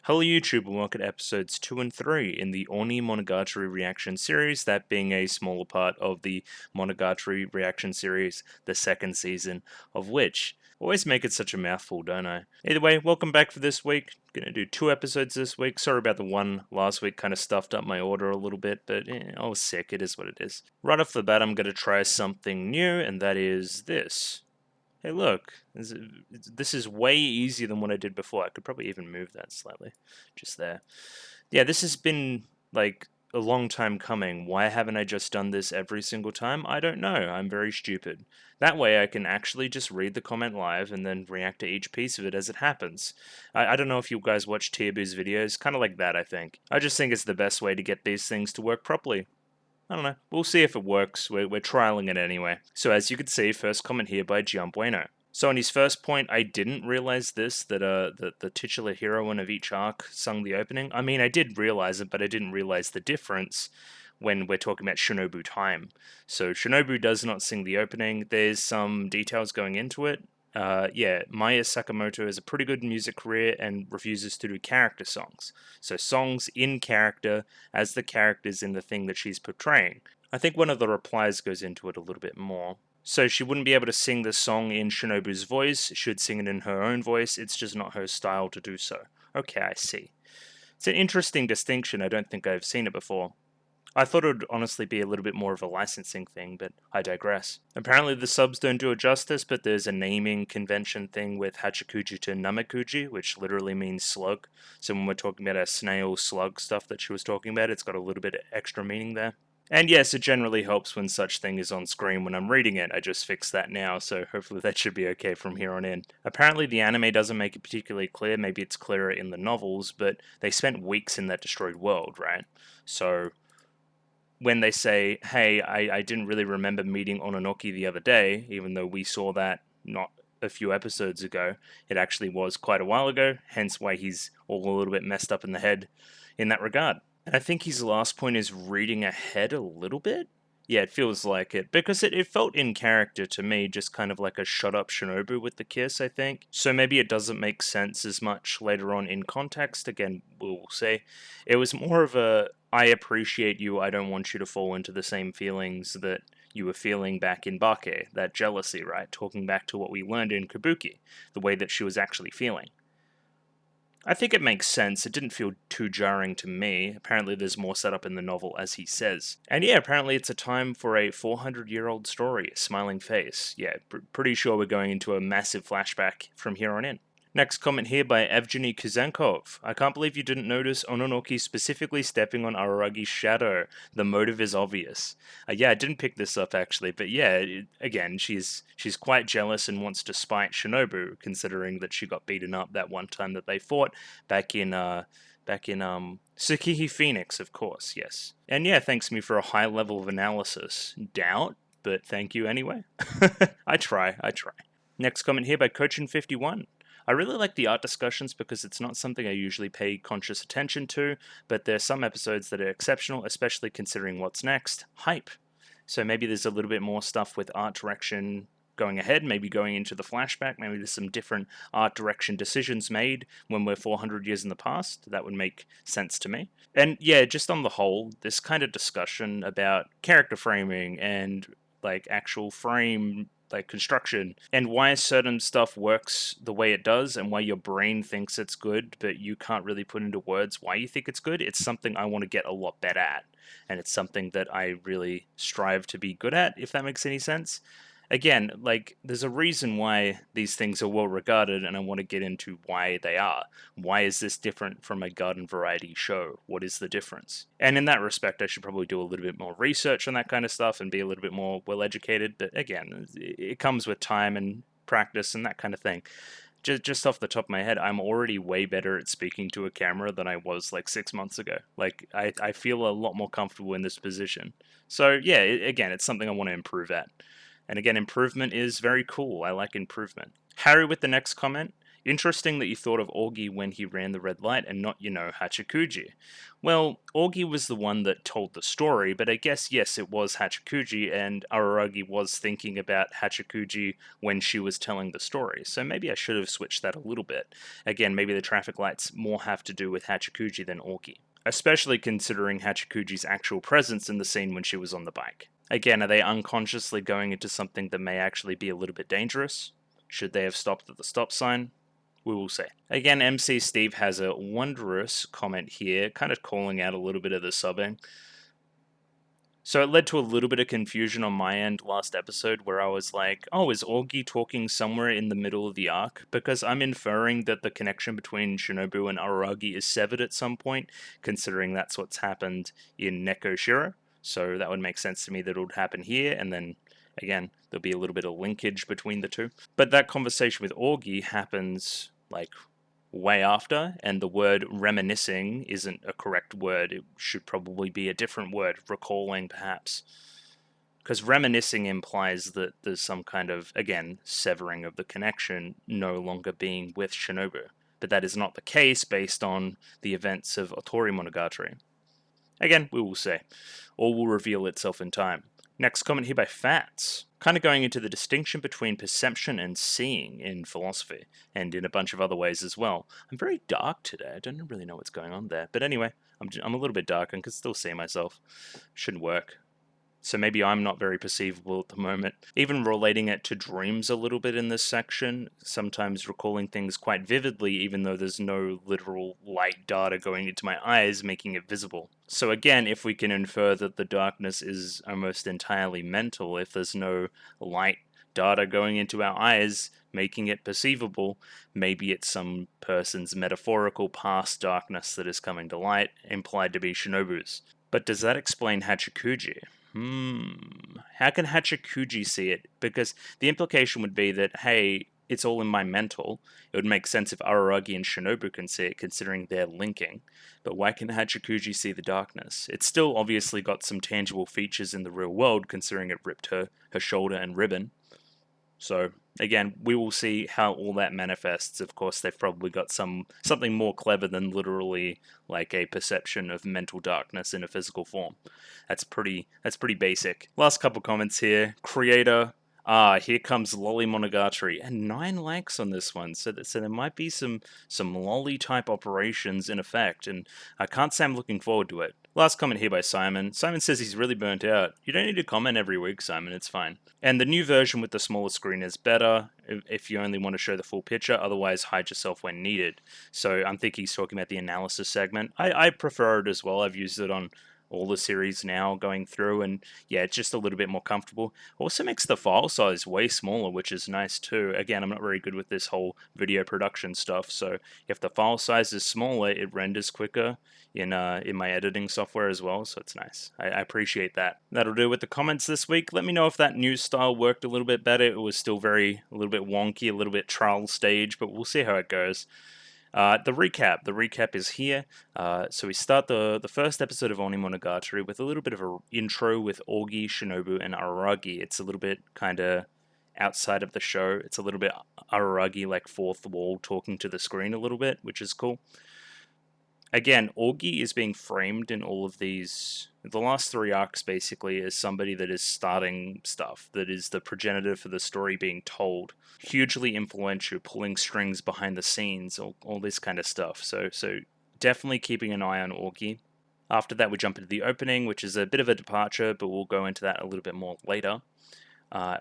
Hello YouTube and welcome to episodes 2 and 3 in the Onimonogatari reaction series, that being a smaller part of the Monogatari reaction series, the second season of which. Always make it such a mouthful, don't I? Either way, welcome back for this week. Gonna do 2 episodes this week. Sorry about the one last week, kind of stuffed up my order a little bit, but I was sick, it is what it is. Right off the bat, I'm gonna try something new, and that is this. Hey look, this is way easier than what I did before. I could probably even move that slightly, just there. Yeah, this has been, like, a long time coming. Why haven't I just done this every single time? I don't know, I'm very stupid. That way I can actually just read the comment live and then react to each piece of it as it happens. I don't know if you guys watch Tiabu's videos, kind of like that I think. I just think it's the best way to get these things to work properly. I don't know. We'll see if it works. We're trialing it anyway. So as you can see, first comment here by Giambueno. So on his first point, I didn't realize that the titular heroine of each arc sung the opening. I mean, I did realize it, but I didn't realize the difference when we're talking about Shinobu time. So Shinobu does not sing the opening. There's some details going into it. Maya Sakamoto has a pretty good music career and refuses to do character songs. So songs in character as the characters in the thing that she's portraying. I think one of the replies goes into it a little bit more. So she wouldn't be able to sing the song in Shinobu's voice, she would sing it in her own voice, it's just not her style to do so. Okay, I see. It's an interesting distinction, I don't think I've seen it before. I thought it would honestly be a little bit more of a licensing thing, but I digress. Apparently the subs don't do it justice, but there's a naming convention thing with Hachikuji to Namekuji, which literally means slug. So when we're talking about our snail slug stuff that she was talking about, it's got a little bit of extra meaning there. And yes, it generally helps when such thing is on screen when I'm reading it. I just fixed that now, so hopefully that should be okay from here on in. Apparently the anime doesn't make it particularly clear, maybe it's clearer in the novels, but they spent weeks in that destroyed world, right? So when they say, hey, I didn't really remember meeting Ononoki the other day, even though we saw that not a few episodes ago, it actually was quite a while ago, hence why he's all a little bit messed up in the head in that regard. And I think his last point is reading ahead a little bit. Yeah, it feels like it, because it felt in character to me, just kind of like a shut up Shinobu with the kiss, I think. So maybe it doesn't make sense as much later on in context, again, we'll say. It was more of a, I appreciate you, I don't want you to fall into the same feelings that you were feeling back in Bake, that jealousy, right? Talking back to what we learned in Kabuki, the way that she was actually feeling. I think it makes sense. It didn't feel too jarring to me. Apparently there's more set up in the novel, as he says. And yeah, apparently it's a time for a 400-year-old story, a smiling face. Yeah, pretty sure we're going into a massive flashback from here on in. Next comment here by Evgeny Kuzenkov. I can't believe you didn't notice Ononoki specifically stepping on Araragi's shadow. The motive is obvious. Yeah, I didn't pick this up actually, but yeah, again, she's quite jealous and wants to spite Shinobu, considering that she got beaten up that one time that they fought back in Tsukihi Phoenix, of course, yes. And yeah, thanks me for a high level of analysis. Doubt, but thank you anyway. I try. Next comment here by Cochin51. I really like the art discussions because it's not something I usually pay conscious attention to, but there are some episodes that are exceptional, especially considering what's next. Hype. So maybe there's a little bit more stuff with art direction going ahead, maybe going into the flashback, maybe there's some different art direction decisions made when we're 400 years in the past. That would make sense to me. And yeah, just on the whole, this kind of discussion about character framing and like actual frame like construction and why certain stuff works the way it does and why your brain thinks it's good but you can't really put into words why you think it's good. It's something I want to get a lot better at, and it's something that I really strive to be good at, if that makes any sense. Again, like, there's a reason why these things are well regarded, and I want to get into why they are. Why is this different from a garden variety show? What is the difference? And in that respect, I should probably do a little bit more research on that kind of stuff and be a little bit more well-educated, but again, it comes with time and practice and that kind of thing. Just off the top of my head, I'm already way better at speaking to a camera than I was like 6 months ago. Like, I feel a lot more comfortable in this position. So yeah, again, it's something I want to improve at. And again, improvement is very cool. I like improvement. Harry with the next comment. Interesting that you thought of Augie when he ran the red light and not, Hachikuji. Well, Augie was the one that told the story, but I guess, yes, it was Hachikuji, and Araragi was thinking about Hachikuji when she was telling the story, so maybe I should have switched that a little bit. Again, maybe the traffic lights more have to do with Hachikuji than Augie, especially considering Hachikuji's actual presence in the scene when she was on the bike. Again, are they unconsciously going into something that may actually be a little bit dangerous? Should they have stopped at the stop sign? We will see. Again, MC Steve has a wondrous comment here, kind of calling out a little bit of the subbing. So it led to a little bit of confusion on my end last episode where I was like, oh, is Augie talking somewhere in the middle of the arc? Because I'm inferring that the connection between Shinobu and Araragi is severed at some point, considering that's what's happened in Neko Shiro. So that would make sense to me that it would happen here, and then again, there'll be a little bit of linkage between the two. But that conversation with Augie happens like way after, and the word reminiscing isn't a correct word. It should probably be a different word, recalling perhaps. Because reminiscing implies that there's some kind of, again, severing of the connection, no longer being with Shinobu. But that is not the case based on the events of Otori Monogatari. Again, we will see. All will reveal itself in time. Next comment here by Fats, kind of going into the distinction between perception and seeing in philosophy, and in a bunch of other ways as well. I'm very dark today, I don't really know what's going on there, but anyway, I'm a little bit dark and can still see myself. Shouldn't work. So maybe I'm not very perceivable at the moment. Even relating it to dreams a little bit in this section, sometimes recalling things quite vividly even though there's no literal light data going into my eyes making it visible. So again, if we can infer that the darkness is almost entirely mental, if there's no light data going into our eyes making it perceivable, maybe it's some person's metaphorical past darkness that is coming to light, implied to be Shinobu's. But does that explain Hachikuji? How can Hachikuji see it? Because the implication would be that, hey, it's all in my mental. It would make sense if Araragi and Shinobu can see it, considering they're linking. But why can Hachikuji see the darkness? It's still obviously got some tangible features in the real world, considering it ripped her shoulder and ribbon. So, again, we will see how all that manifests. Of course, they've probably got something more clever than literally like a perception of mental darkness in a physical form. That's pretty basic. Last couple comments here. Creator, here comes Lolly Monogatari, and 9 likes on this one. So there might be some lolly type operations in effect, and I can't say I'm looking forward to it. Last comment here by Simon. Simon says he's really burnt out. You don't need to comment every week, Simon, it's fine. And the new version with the smaller screen is better if you only want to show the full picture, otherwise hide yourself when needed. So I'm thinking he's talking about the analysis segment. I prefer it as well. I've used it on all the series now going through, and yeah, it's just a little bit more comfortable. Also makes the file size way smaller, which is nice too. Again, I'm not very good with this whole video production stuff, so if the file size is smaller, it renders quicker in my editing software as well, so it's nice. I appreciate that. That'll do with the comments this week. Let me know if that new style worked a little bit better. It was still a little bit wonky, a little bit trial stage, but we'll see how it goes. The recap is here. So we start the first episode of Onimonogatari with a little bit of an intro with Augie, Shinobu, and Araragi. It's a little bit kind of outside of the show. It's a little bit Araragi like fourth wall talking to the screen a little bit, which is cool. Again, Augie is being framed in all of these, the last 3 arcs basically, as somebody that is starting stuff, that is the progenitor for the story being told. Hugely influential, pulling strings behind the scenes, all this kind of stuff. So definitely keeping an eye on Augie. After that, we jump into the opening, which is a bit of a departure, but we'll go into that a little bit more later.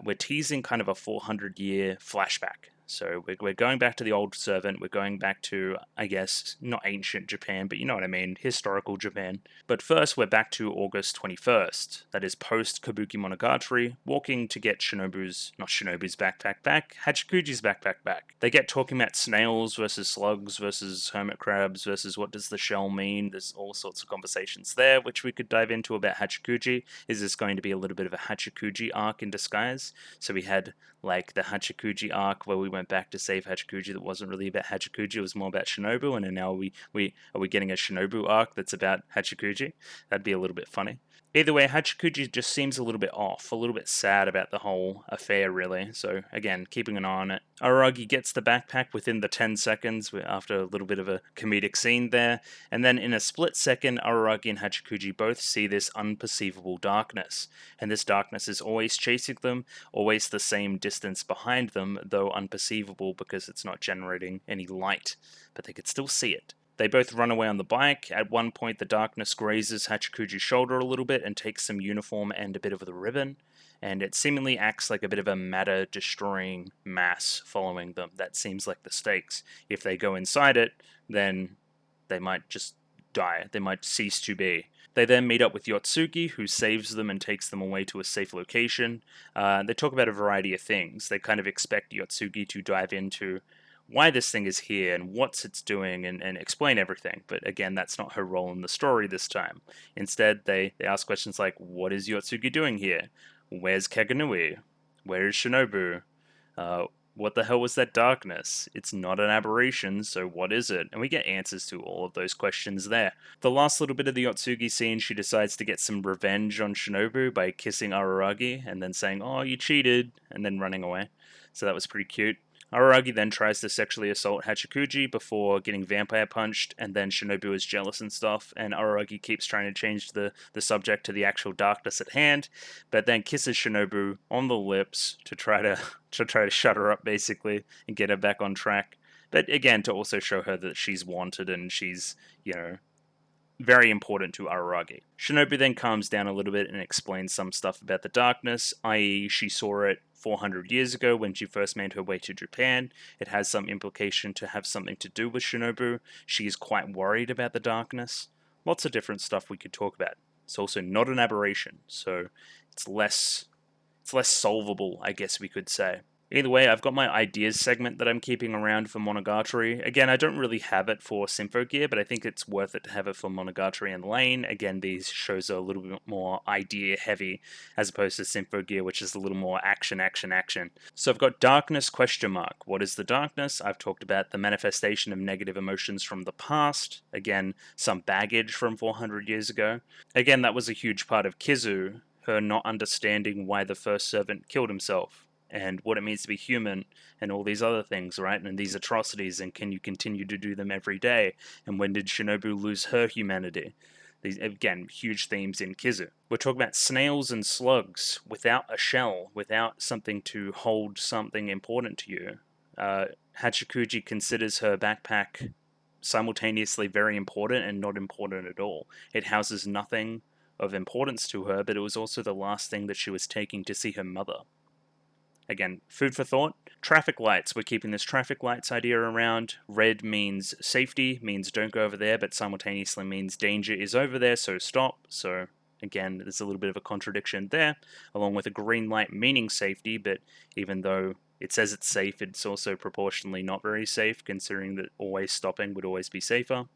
We're teasing kind of a 400-year flashback. So we're going back to the old servant, we're going back to, I guess, not ancient Japan, but you know what I mean, historical Japan. But first we're back to August 21st, that is post-Kabuki Monogatari, walking to get not Shinobu's backpack back, Hachikuji's backpack back. They get talking about snails versus slugs versus hermit crabs versus what does the shell mean. There's all sorts of conversations there, which we could dive into about Hachikuji. Is this going to be a little bit of a Hachikuji arc in disguise? So we had like the Hachikuji arc where we went back to save Hachikuji that wasn't really about Hachikuji, it was more about Shinobu, and then now are we getting a Shinobu arc that's about Hachikuji? That'd be a little bit funny. Either way, Hachikuji just seems a little bit off, a little bit sad about the whole affair, really. So, again, keeping an eye on it. Araragi gets the backpack within the 10 seconds after a little bit of a comedic scene there. And then in a split second, Araragi and Hachikuji both see this unperceivable darkness. And this darkness is always chasing them, always the same distance behind them, though unperceivable because it's not generating any light. But they could still see it. They both run away on the bike. At one point, the darkness grazes Hachikuji's shoulder a little bit and takes some uniform and a bit of the ribbon, and it seemingly acts like a bit of a matter-destroying mass following them. That seems like the stakes. If they go inside it, then they might just die. They might cease to be. They then meet up with Yotsuki, who saves them and takes them away to a safe location. They talk about a variety of things. They kind of expect Yotsuki to dive into why this thing is here and what it's doing and explain everything. But again, that's not her role in the story this time. Instead, they ask questions like, what is Yotsuki doing here? Where's Kaganui? Where is Shinobu? What the hell was that darkness? It's not an aberration, so what is it? And we get answers to all of those questions there. The last little bit of the Yotsuki scene, she decides to get some revenge on Shinobu by kissing Araragi and then saying, oh, you cheated, and then running away. So that was pretty cute. Araragi then tries to sexually assault Hachikuji before getting vampire punched, and then Shinobu is jealous and stuff, and Araragi keeps trying to change the subject to the actual darkness at hand, but then kisses Shinobu on the lips to try to shut her up, basically, and get her back on track. But again, to also show her that she's wanted and she's, very important to Araragi. Shinobu then calms down a little bit and explains some stuff about the darkness, i.e. she saw it 400 years ago when she first made her way to Japan. It has some implication to have something to do with Shinobu. She is quite worried about the darkness. Lots of different stuff we could talk about. It's also not an aberration, so it's less solvable, I guess we could say. Either way, I've got my ideas segment that I'm keeping around for Monogatari. Again, I don't really have it for Symphogear, but I think it's worth it to have it for Monogatari and Lain. Again, these shows are a little bit more idea-heavy, as opposed to Symphogear, which is a little more action. So I've got darkness ? What is the darkness? I've talked about the manifestation of negative emotions from the past. Again, some baggage from 400 years ago. Again, that was a huge part of Kizu, her not understanding why the first servant killed himself, and what it means to be human, and all these other things, right? And these atrocities, and can you continue to do them every day? And when did Shinobu lose her humanity? These, again, huge themes in Kizu. We're talking about snails and slugs without a shell, without something to hold something important to you. Hachikuji considers her backpack simultaneously very important and not important at all. It houses nothing of importance to her, but it was also the last thing that she was taking to see her mother. Again, food for thought. Traffic lights. We're keeping this traffic lights idea around. Red means safety, means don't go over there, but simultaneously means danger is over there, so stop. So again, there's a little bit of a contradiction there, along with a green light meaning safety, but even though it says it's safe, it's also proportionally not very safe, considering that always stopping would always be safer.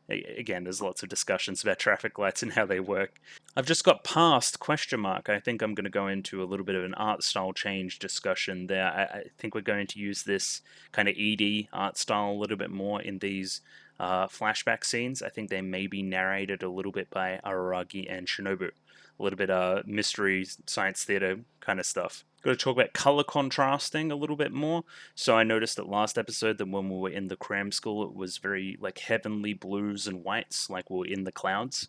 Again, there's lots of discussions about traffic lights and how they work. I've just got past ? I think I'm going to go into a little bit of an art style change discussion there. I think we're going to use this kind of ED art style a little bit more in these flashback scenes. I think they may be narrated a little bit by Araragi and Shinobu. A little bit mystery, science theater kind of stuff. Got to talk about color contrasting a little bit more. So I noticed that last episode that when we were in the cram school, it was very like heavenly blues and whites, like we were in the clouds,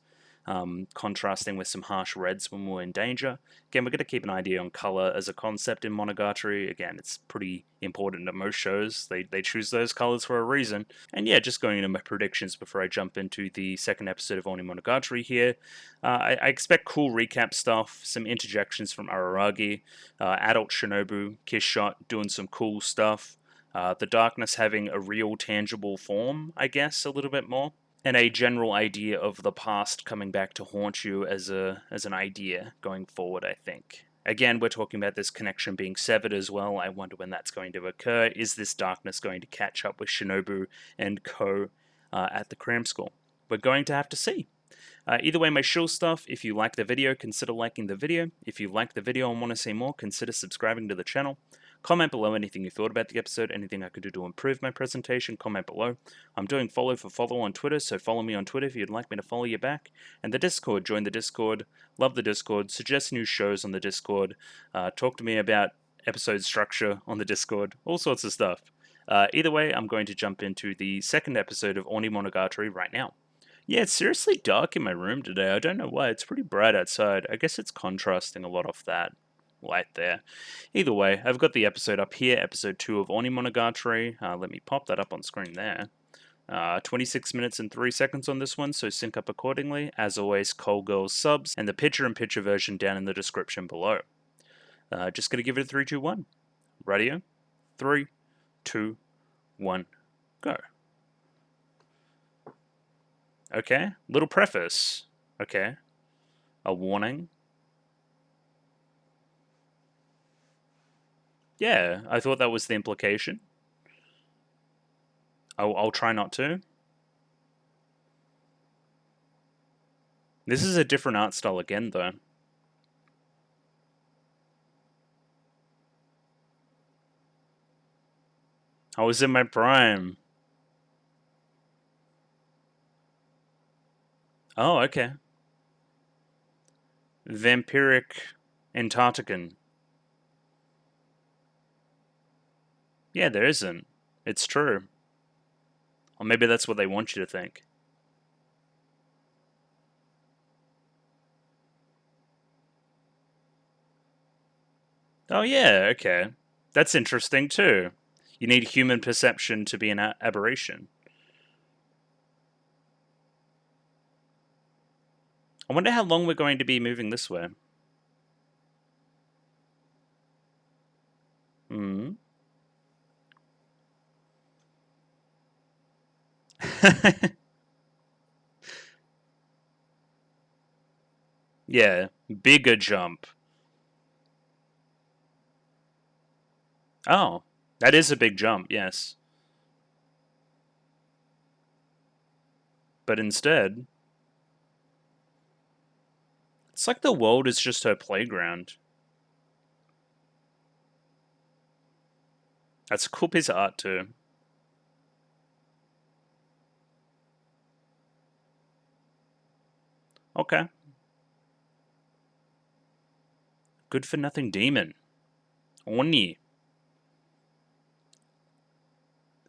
contrasting with some harsh reds when we were in danger. Again, we're going to keep an idea on color as a concept in Monogatari. Again, it's pretty important to most shows. They choose those colors for a reason. And yeah, just going into my predictions before I jump into the second episode of Onimonogatari here. I expect cool recap stuff, some interjections from Araragi, adult Shinobu, kiss shot, doing some cool stuff. The darkness having a real tangible form, I guess, a little bit more. And a general idea of the past coming back to haunt you as an idea going forward, I think. Again, we're talking about this connection being severed as well. I wonder when that's going to occur. Is this darkness going to catch up with Shinobu and Ko at the cram school? We're going to have to see. Either way, my shill stuff, if you like the video, consider liking the video. If you like the video and want to see more, consider subscribing to the channel. Comment below anything you thought about the episode, anything I could do to improve my presentation, comment below. I'm doing follow for follow on Twitter, so follow me on Twitter if you'd like me to follow you back. And the Discord, join the Discord, love the Discord, suggest new shows on the Discord, talk to me about episode structure on the Discord, all sorts of stuff. Either way, I'm going to jump into the second episode of Onimonogatari right now. Yeah, it's seriously dark in my room today. I don't know why. It's pretty bright outside. I guess it's contrasting a lot off that light there. Either way, I've got the episode up here, episode 2 of Onimonogatari. Let me pop that up on screen there. 26 minutes and 3 seconds on this one, so sync up accordingly. As always, Cole Girls subs, and the picture-in-picture version down in the description below. Just gonna give it a 3, 2, 1. Radio. 3, 2, 1, go. Okay, little preface. Okay, a warning. Yeah, I thought that was the implication. I'll try not to. This is a different art style again, though. I was in my prime. Oh, okay. Vampiric Antarctican. Yeah, there isn't. It's true. Or maybe that's what they want you to think. Oh yeah, okay. That's interesting too. You need human perception to be an aberration. I wonder how long we're going to be moving this way. Hmm. Yeah, bigger jump. Oh, that is a big jump, yes. But instead, it's like the world is just her playground. That's a cool piece of art too. Okay. Good for nothing demon. Oni.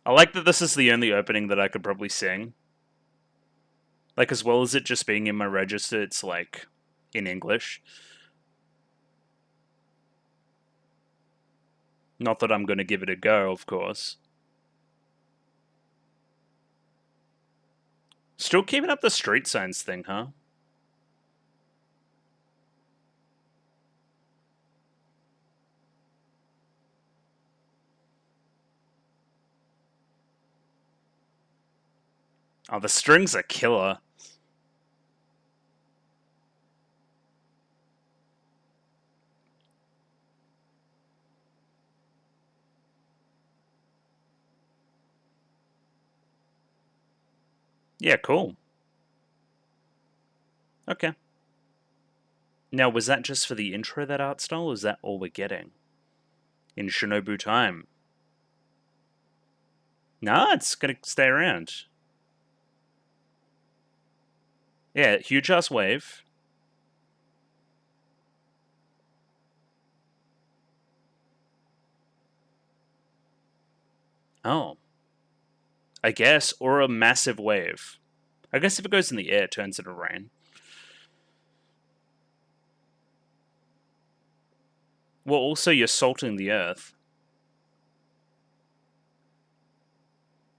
I like that this is the only opening that I could probably sing. Like, as well as it just being in my register, it's like in English. Not that I'm going to give it a go, of course. Still keeping up the street signs thing, huh? Oh, the strings are killer. Yeah, cool. Okay. Now, was that just for the intro, that art style, or is that all we're getting? In Shinobu time? Nah, it's gonna stay around. Yeah, huge ass wave. Oh. I guess, or a massive wave. I guess if it goes in the air, it turns into rain. Well, also, you're salting the earth.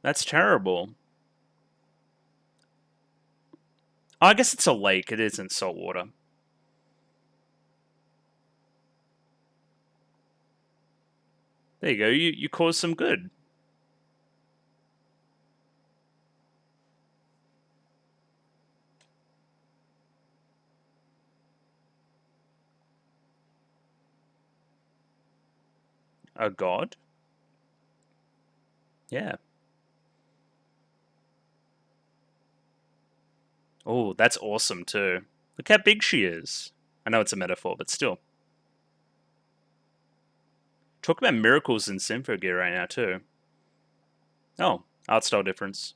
That's terrible. Oh, I guess it's a lake. It isn't salt water. There you go. You caused some good. A god? Yeah. Oh, that's awesome too. Look how big she is. I know it's a metaphor, but still. Talk about miracles in Symphogear right now, too. Oh, art style difference.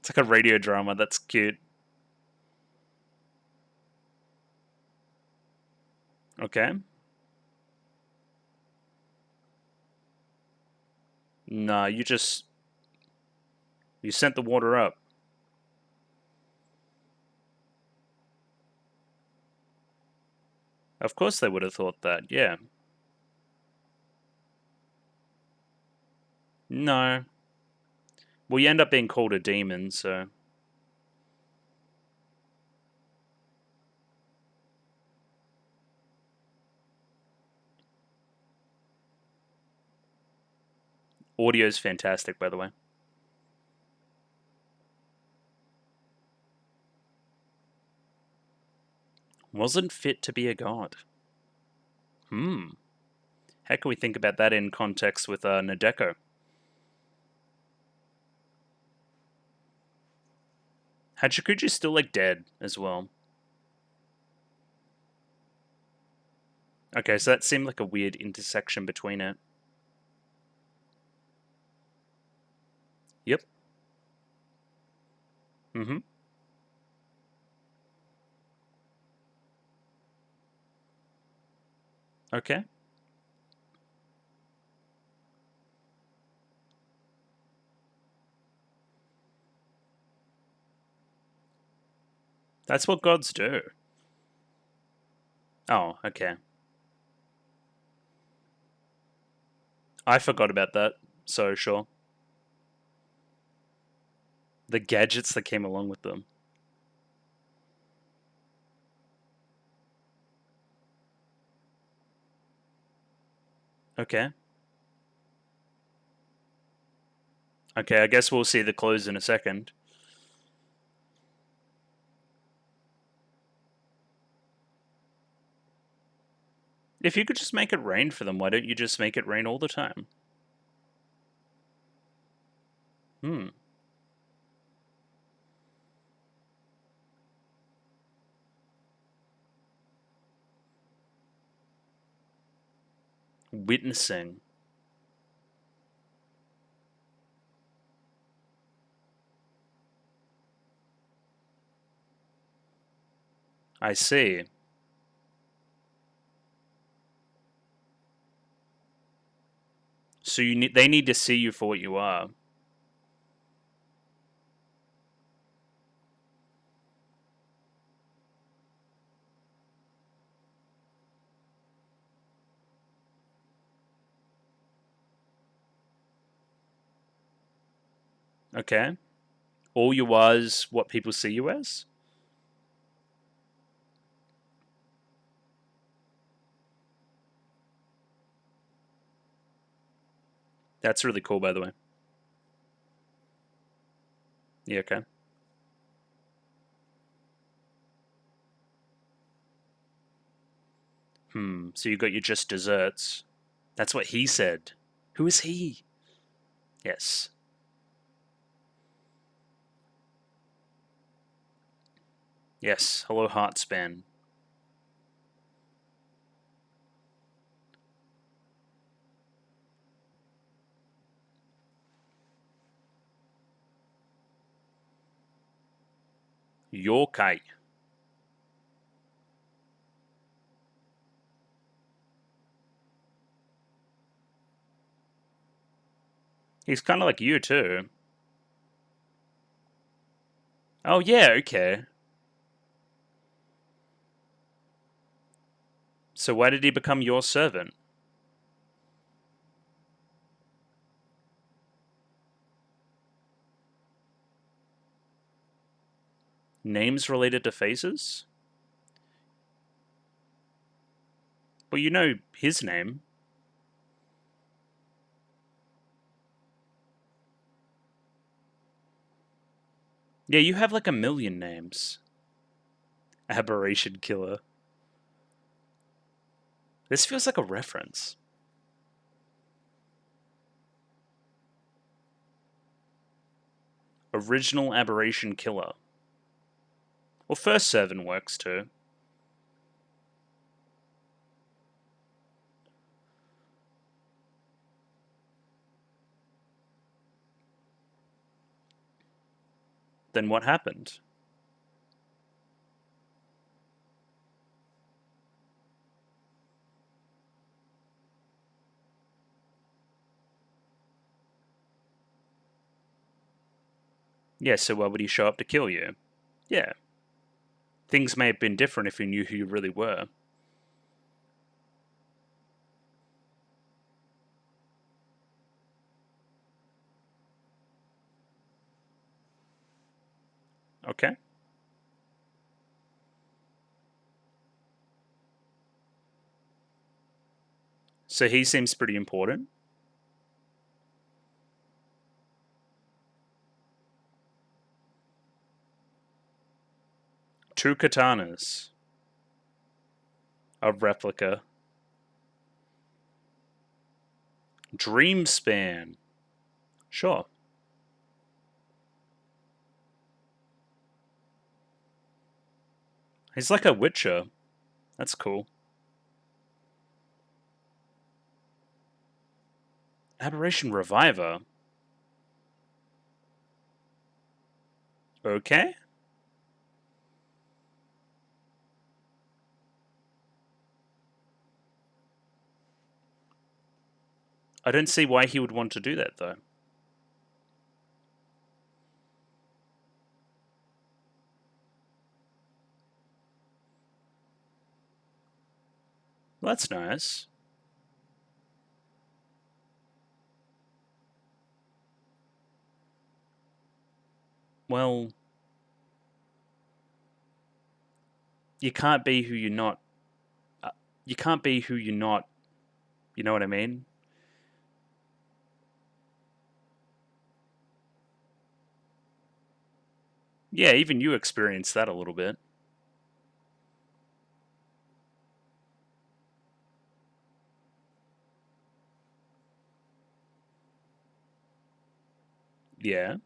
It's like a radio drama. That's cute. Okay. Nah, you sent the water up. Of course they would have thought that, yeah. No. Well, you end up being called a demon, so... Audio's fantastic, by the way. Wasn't fit to be a god. How can we think about that in context with Nadeko? Hachikuji's still, like, dead as well. Okay, so that seemed like a weird intersection between it. Yep. Mm-hmm. Okay. That's what gods do. Oh, okay. I forgot about that, so sure. The gadgets that came along with them. Okay. Okay, I guess we'll see the clothes in a second. If you could just make it rain for them, why don't you just make it rain all the time? Witnessing. I see. So they need to see you for what you are. Okay. All you are is what people see you as? That's really cool, by the way. Yeah, okay. So you got your just desserts. That's what he said. Who is he? Yes. Yes. Hello, Heartspan. Yokai. He's kind of like you, too. Oh, yeah, okay. So why did he become your servant? Names related to faces? Well, you know his name. Yeah, you have like a million names. Aberration Killer. This feels like a reference. Original Aberration Killer. Well, First Servant works too. Then what happened? Yeah, so why would he show up to kill you? Yeah. Things may have been different if he knew who you really were. Okay. So he seems pretty important. Two katanas. A replica. Dreamspan. Sure. He's like a witcher. That's cool. Aberration Reviver. Okay. I don't see why he would want to do that, though. Well, that's nice. Well, you can't be who you're not. You can't be who you're not. You know what I mean? Yeah, even you experienced that a little bit. Yeah.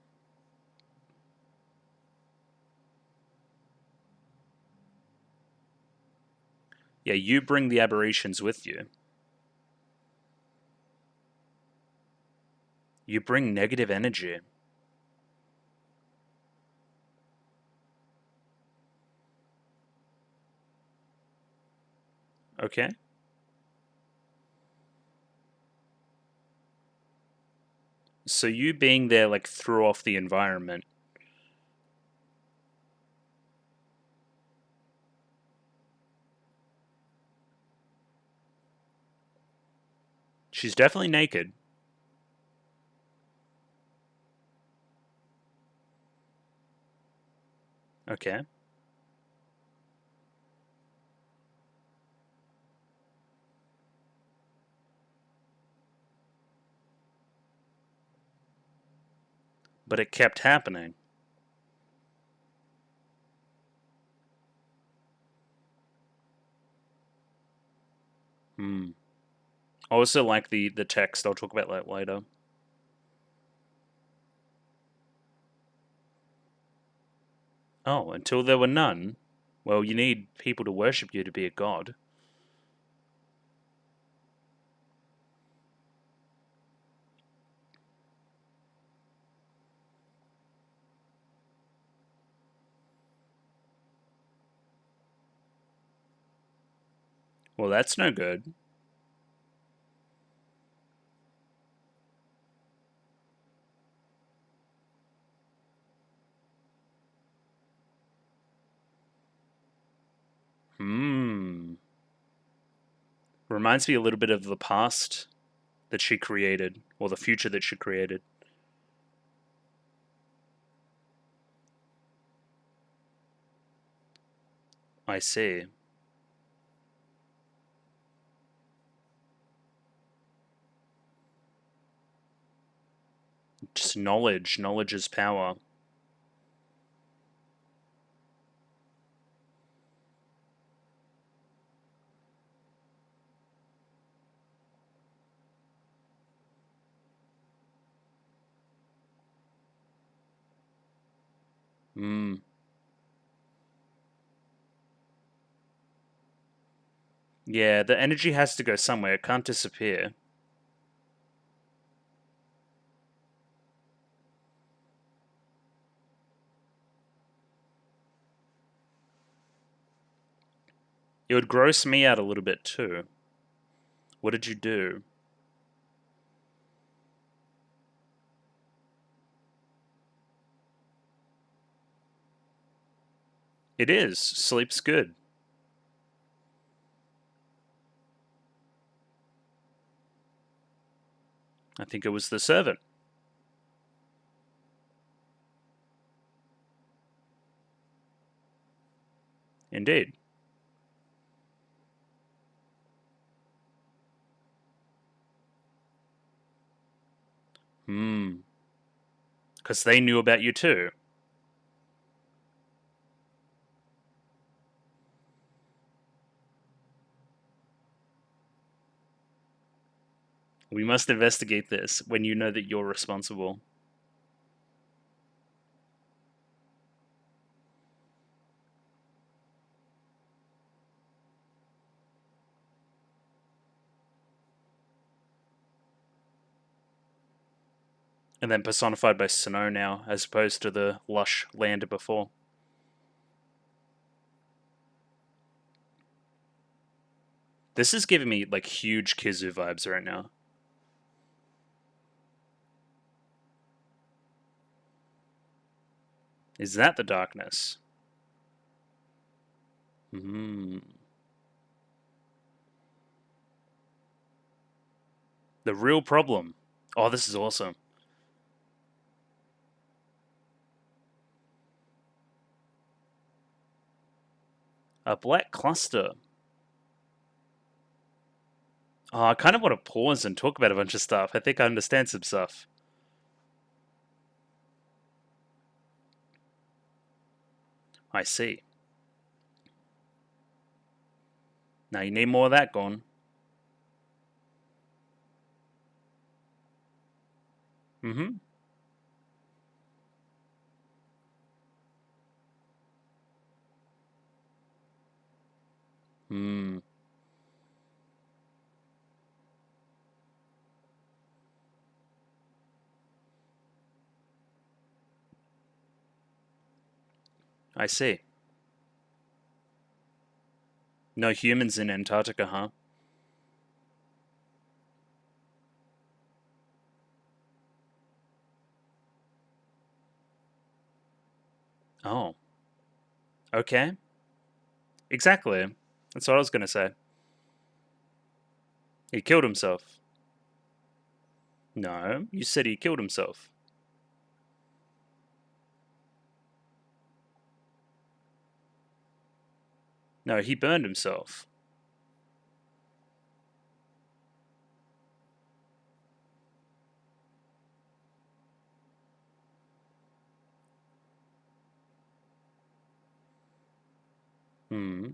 Yeah, you bring the aberrations with you. You bring negative energy. Okay. So you being there like threw off the environment. She's definitely naked. Okay. But it kept happening. Hmm. I also like the text. I'll talk about that later. Oh, until there were none. Well, you need people to worship you to be a god. Well, that's no good. Hmm. Reminds me a little bit of the past that she created, or the future that she created. I see. Just knowledge. Knowledge is power. Hmm. Yeah, the energy has to go somewhere. It can't disappear. It would gross me out a little bit too. What did you do? It is. Sleep's good. I think it was the servant. Indeed. Because they knew about you too. We must investigate this when you know that you're responsible. And then personified by snow now, as opposed to the lush land before. This is giving me like huge Kizu vibes right now. Is that the darkness? The real problem. Oh, this is awesome. A black cluster. Oh, I kind of want to pause and talk about a bunch of stuff. I think I understand some stuff. I see. Now you need more of that gone. Mm-hmm. Hmm. I see. No humans in Antarctica, huh? Oh. Okay. Exactly. That's what I was going to say. He killed himself. No, you said he killed himself. No, he burned himself. Hmm.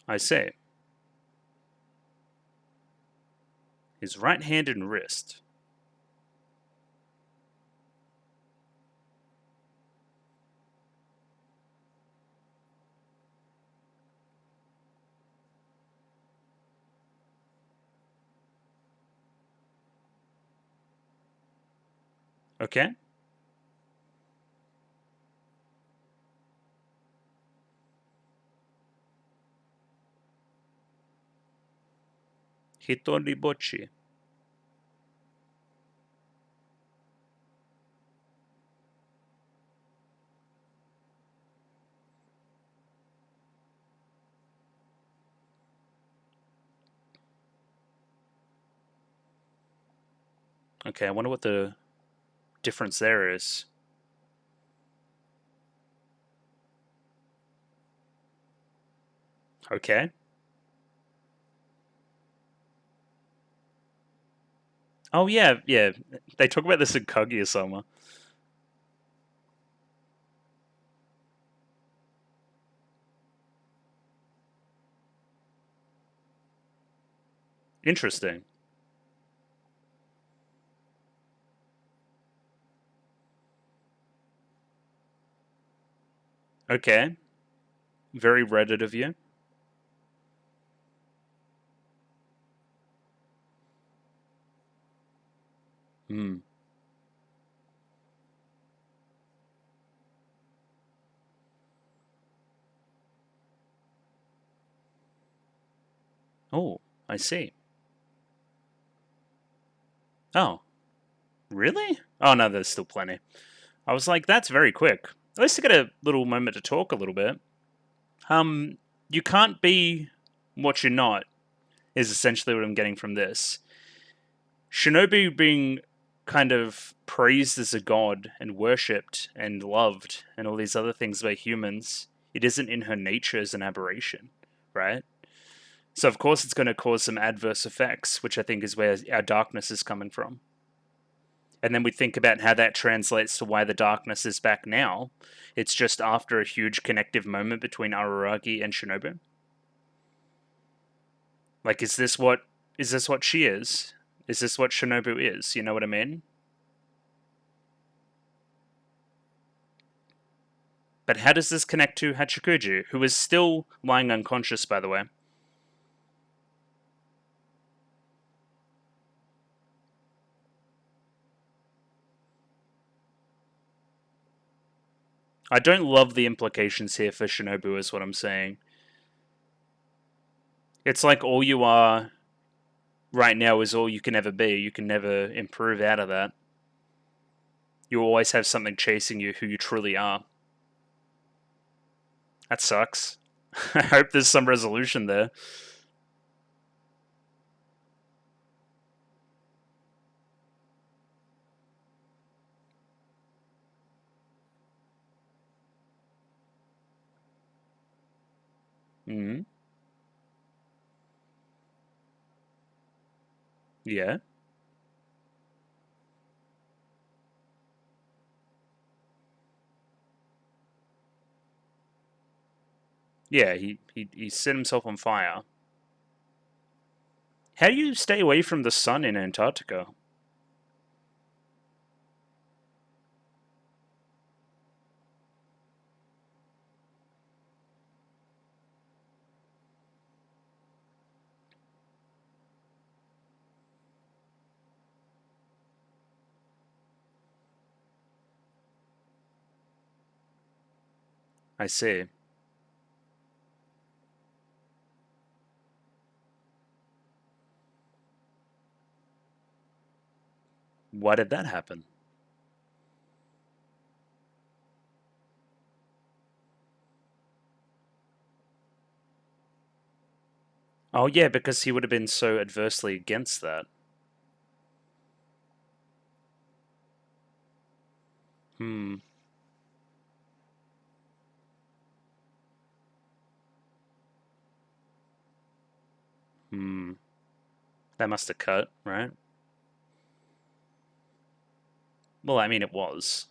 I see. His right hand and wrist. Okay. Hitoribochi. Okay, I wonder what the difference there is. Okay. Oh yeah, yeah. They talk about this in Kaguya-sama. Interesting. Okay. Very Reddit of you. Hmm. Oh, I see. Oh, really? Oh no, there's still plenty. I was like, that's very quick. At least I get a little moment to talk a little bit. You can't be what you're not, is essentially what I'm getting from this. Shinobu being kind of praised as a god and worshipped and loved and all these other things by humans, it isn't in her nature as an aberration, right? So of course it's going to cause some adverse effects, which I think is where our darkness is coming from. And then we think about how that translates to why the darkness is back now. It's just after a huge connective moment between Araragi and Shinobu. Like, is this what she is? Is this what Shinobu is? You know what I mean? But how does this connect to Hachikuji, who is still lying unconscious, by the way? I don't love the implications here for Shinobu, is what I'm saying. It's like all you are right now is all you can ever be. You can never improve out of that. You always have something chasing you who you truly are. That sucks. I hope there's some resolution there. Hmm. Yeah. Yeah, he set himself on fire. How do you stay away from the sun in Antarctica? I see. Why did that happen? Oh yeah, because he would have been so adversely against that. Hmm. Hmm. That must have cut, right? Well, I mean, it was.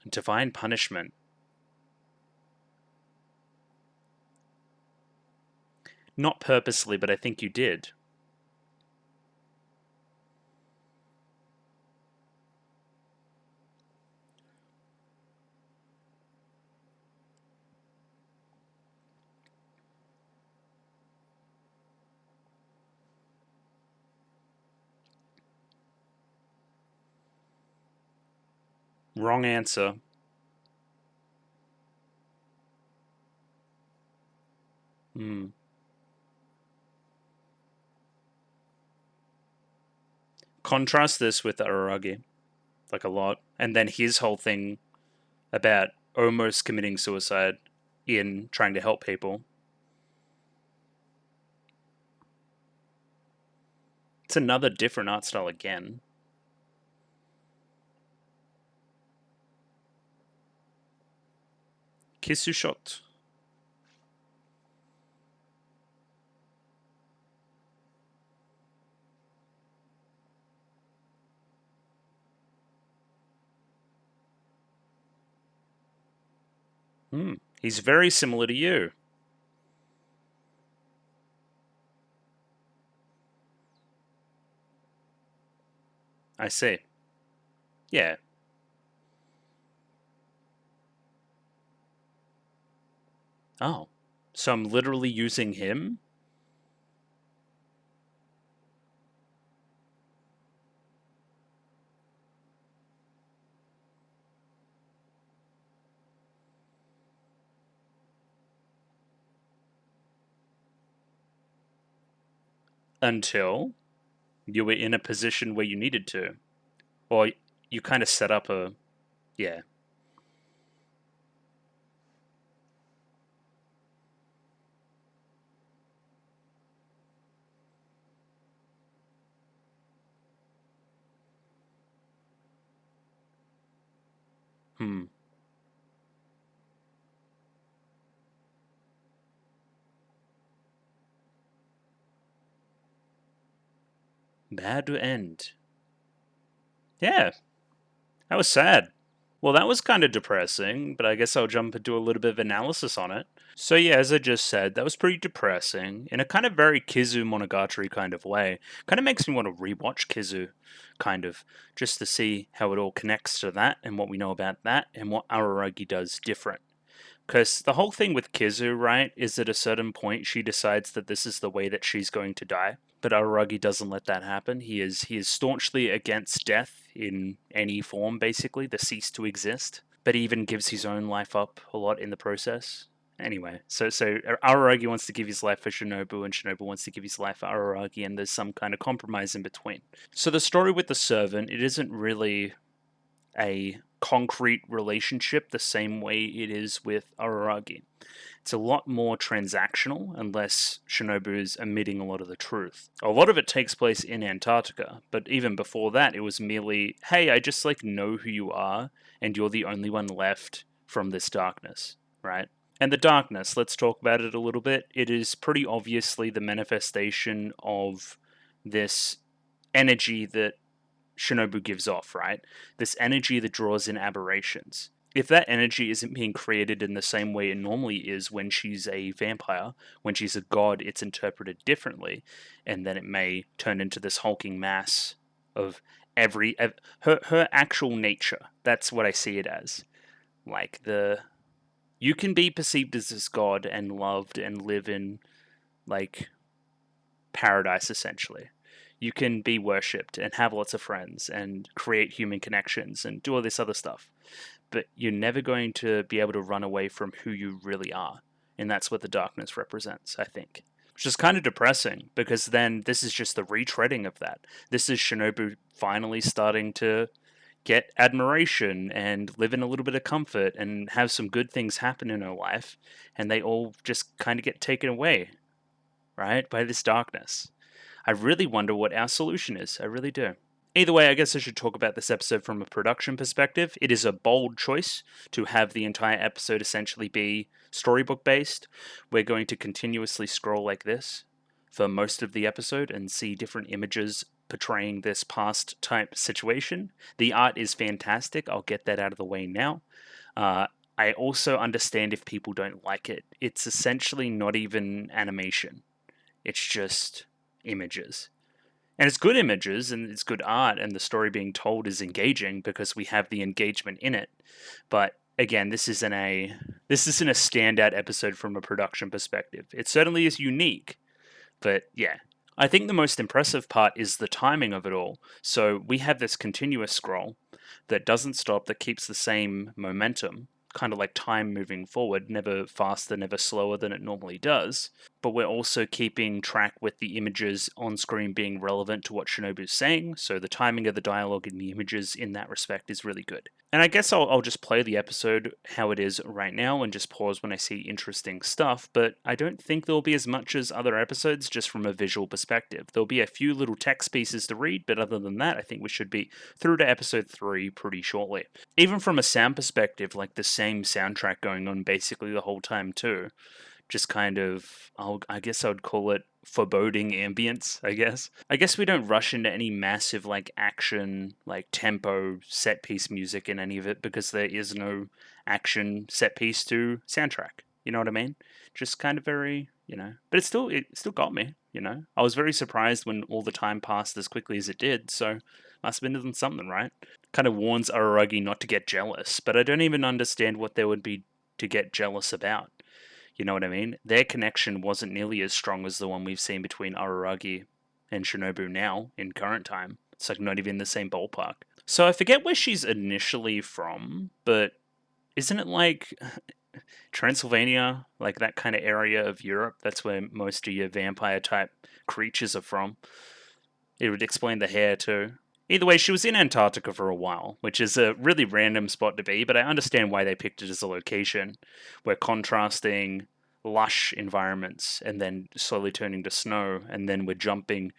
Divine punishment. Not purposely, but I think you did. Wrong answer. Hmm. Contrast this with Araragi, like a lot. And then his whole thing about almost committing suicide in trying to help people. It's another different art style again. Kisu shot. Hmm. He's very similar to you. I see. Yeah. Oh. So I'm literally using him? until you were in a position where you needed to. Or you kind of set up a... Yeah. Hmm. Bad end. Yeah, that was sad. Well, that was kind of depressing, but I guess I'll jump into a little bit of analysis on it. So yeah, as I just said, that was pretty depressing in a kind of very Kizu Monogatari kind of way. Kind of makes me want to rewatch Kizu, kind of, just to see how it all connects to that and what we know about that and what Araragi does different. Because the whole thing with Kizu, right, is at a certain point she decides that this is the way that she's going to die. But Araragi doesn't let that happen. He is staunchly against death in any form, basically, the cease to exist. But he even gives his own life up a lot in the process. Anyway, so Araragi wants to give his life for Shinobu, and Shinobu wants to give his life for Araragi, and there's some kind of compromise in between. So the story with the servant, it isn't really a concrete relationship the same way it is with Araragi. It's a lot more transactional unless Shinobu is emitting a lot of the truth. A lot of it takes place in Antarctica, but even before that, it was merely, hey, I just know who you are, and you're the only one left from this darkness, right? And the darkness, let's talk about it a little bit. It is pretty obviously the manifestation of this energy that Shinobu gives off, right? This energy that draws in aberrations. If that energy isn't being created in the same way it normally is when she's a vampire, when she's a god, it's interpreted differently, and then it may turn into this hulking mass of her actual nature. That's what I see it as. You can be perceived as this god and loved and live in paradise essentially. You can be worshipped and have lots of friends and create human connections and do all this other stuff. But you're never going to be able to run away from who you really are. And that's what the darkness represents, I think. Which is kind of depressing because then this is just the retreading of that. This is Shinobu finally starting to get admiration and live in a little bit of comfort and have some good things happen in her life. And they all just kind of get taken away, right, by this darkness. I really wonder what our solution is. I really do. Either way, I guess I should talk about this episode from a production perspective. It is a bold choice to have the entire episode essentially be storybook based. We're going to continuously scroll like this for most of the episode and see different images portraying this past type situation. The art is fantastic. I'll get that out of the way now. I also understand if people don't like it. It's essentially not even animation. It's just images. And it's good images and it's good art, and the story being told is engaging because we have the engagement in it. But again, this isn't a standout episode from a production perspective. It certainly is unique, but yeah. I think the most impressive part is the timing of it all. So we have this continuous scroll that doesn't stop, that keeps the same momentum, kind of like time moving forward, never faster, never slower than it normally does. But we're also keeping track with the images on screen being relevant to what Shinobu's saying, so the timing of the dialogue in the images in that respect is really good. And I guess I'll just play the episode how it is right now and just pause when I see interesting stuff, but I don't think there'll be as much as other episodes just from a visual perspective. There'll be a few little text pieces to read, but other than that, I think we should be through to episode 3 pretty shortly. Even from a sound perspective, the same soundtrack going on basically the whole time too. Just kind of, I guess I would call it foreboding ambience, I guess. I guess we don't rush into any massive, action, tempo, set piece music in any of it because there is no action set piece to soundtrack. You know what I mean? Just kind of very, but it still got me, I was very surprised when all the time passed as quickly as it did, so must have been doing something right. Kind of warns Araragi not to get jealous, but I don't even understand what there would be to get jealous about. You know what I mean? Their connection wasn't nearly as strong as the one we've seen between Araragi and Shinobu now, in current time. It's not even the same ballpark. So I forget where she's initially from, but isn't it Transylvania, like that kind of area of Europe, that's where most of your vampire type creatures are from. It would explain the hair too. Either way, she was in Antarctica for a while, which is a really random spot to be, but I understand why they picked it as a location. We're contrasting lush environments and then slowly turning to snow, and then we're jumping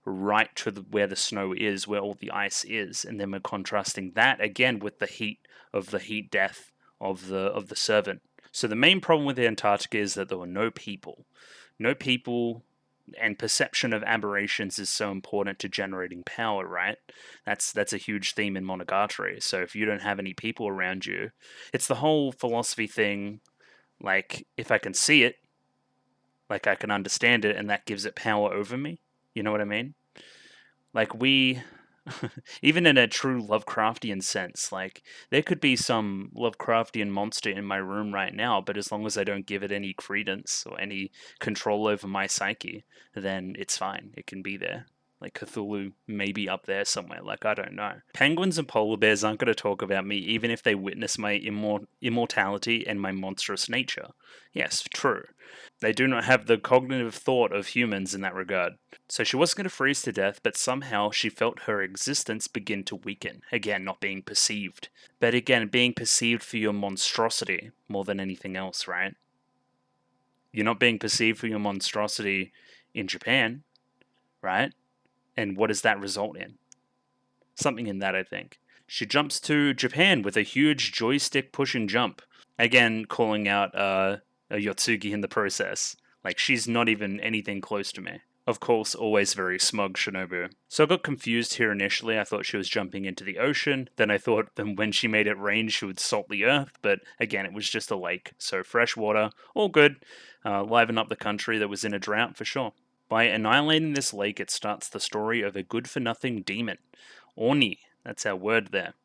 right to where the snow is, where all the ice is, and then we're contrasting that again with the heat death of the servant. So the main problem with Antarctica is that there were no people. No people, and perception of aberrations is so important to generating power, right? That's a huge theme in Monogatari. So if you don't have any people around you, it's the whole philosophy thing, like if I can see it, like I can understand it, and that gives it power over me. You know what I mean? Like we even in a true Lovecraftian sense, like there could be some Lovecraftian monster in my room right now, but as long as I don't give it any credence or any control over my psyche, then it's fine. It can be there. Like Cthulhu may be up there somewhere, like I don't know. Penguins and polar bears aren't going to talk about me even if they witness my immortality and my monstrous nature. Yes, true. They do not have the cognitive thought of humans in that regard. So she wasn't going to freeze to death, but somehow she felt her existence begin to weaken. Again, not being perceived. But again, being perceived for your monstrosity more than anything else, right? You're not being perceived for your monstrosity in Japan, right? And what does that result in? Something in that, I think. She jumps to Japan with a huge joystick pushing jump. Again, calling out Yotsugi in the process. Like, she's not even anything close to me. Of course, always very smug Shinobu. So I got confused here initially. I thought she was jumping into the ocean. Then I thought that when she made it rain, she would salt the earth. But again, it was just a lake. So fresh water, all good. Liven up the country that was in a drought for sure. By annihilating this lake, it starts the story of a good-for-nothing demon. Oni, that's our word there.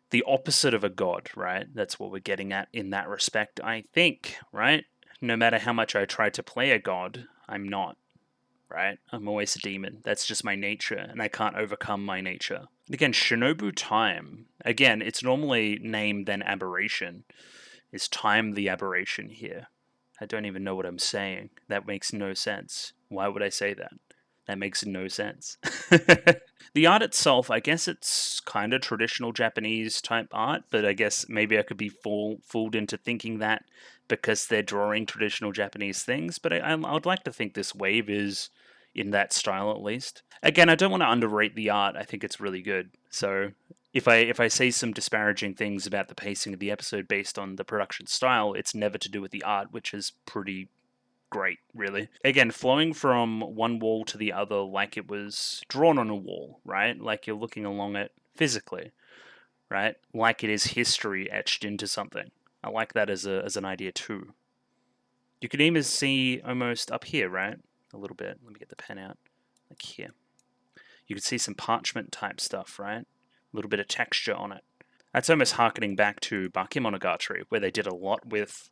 The opposite of a god, right? That's what we're getting at in that respect, I think, right? No matter how much I try to play a god, I'm not, right? I'm always a demon. That's just my nature, and I can't overcome my nature. Again, Shinobu time. Again, it's normally named then aberration. Is time the aberration here? I don't even know what I'm saying. That makes no sense. Why would I say that? That makes no sense. The art itself, I guess it's kind of traditional Japanese type art, but I guess maybe I could be fooled into thinking that because they're drawing traditional Japanese things. But I would like to think this wave is in that style at least. Again, I don't want to underrate the art. I think it's really good. So if I say some disparaging things about the pacing of the episode based on the production style, it's never to do with the art, which is pretty great, really. Again, flowing from one wall to the other like it was drawn on a wall, right? Like you're looking along it physically, right? Like it is history etched into something. I like that as an idea too. You can even see almost up here, right? A little bit. Let me get the pen out. Like here. You can see some parchment type stuff, right? A little bit of texture on it. That's almost harkening back to Bakemonogatari, where they did a lot with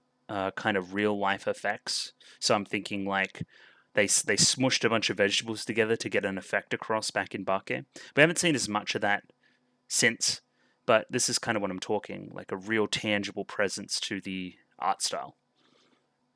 kind of real life effects. So I'm thinking like they smushed a bunch of vegetables together to get an effect across back in Bake. We haven't seen as much of that since, but this is kind of what I'm talking, like a real tangible presence to the art style.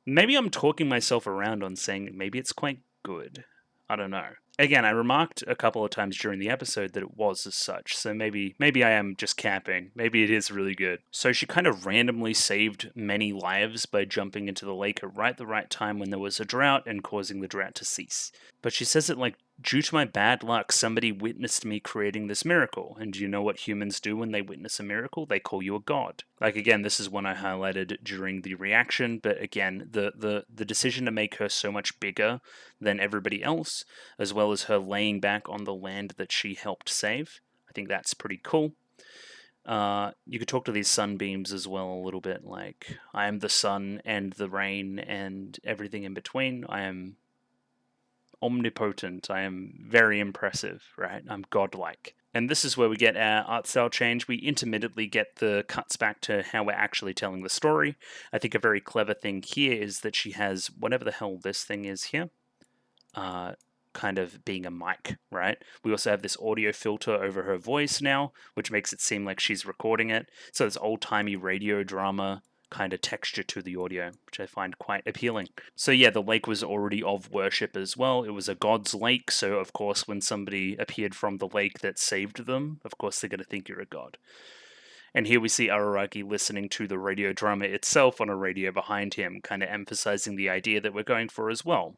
Maybe I'm talking myself around on saying maybe it's quite good. I don't know. Again, I remarked a couple of times during the episode that it was as such, so maybe I am just camping. Maybe it is really good. So she kind of randomly saved many lives by jumping into the lake at the right time when there was a drought and causing the drought to cease. But she says it like, due to my bad luck, somebody witnessed me creating this miracle. And do you know what humans do when they witness a miracle? They call you a god. Like, again, this is one I highlighted during the reaction, but again, the decision to make her so much bigger than everybody else, as well as her laying back on the land that she helped save, I think that's pretty cool. You could talk to these sunbeams as well a little bit, like, I am the sun and the rain and everything in between. I am omnipotent. I am very impressive, right? I'm godlike. And this is where we get our art style change. We intermittently get the cuts back to how we're actually telling the story. I think a very clever thing here is that she has whatever the hell this thing is here, kind of being a mic, right? We also have this audio filter over her voice now, which makes it seem like she's recording it. So this old-timey radio drama kind of texture to the audio, which I find quite appealing. So yeah, the lake was already of worship as well. It was a god's lake, so of course when somebody appeared from the lake that saved them, of course they're going to think you're a god. And here we see Araragi listening to the radio drama itself on a radio behind him, kind of emphasizing the idea that we're going for as well.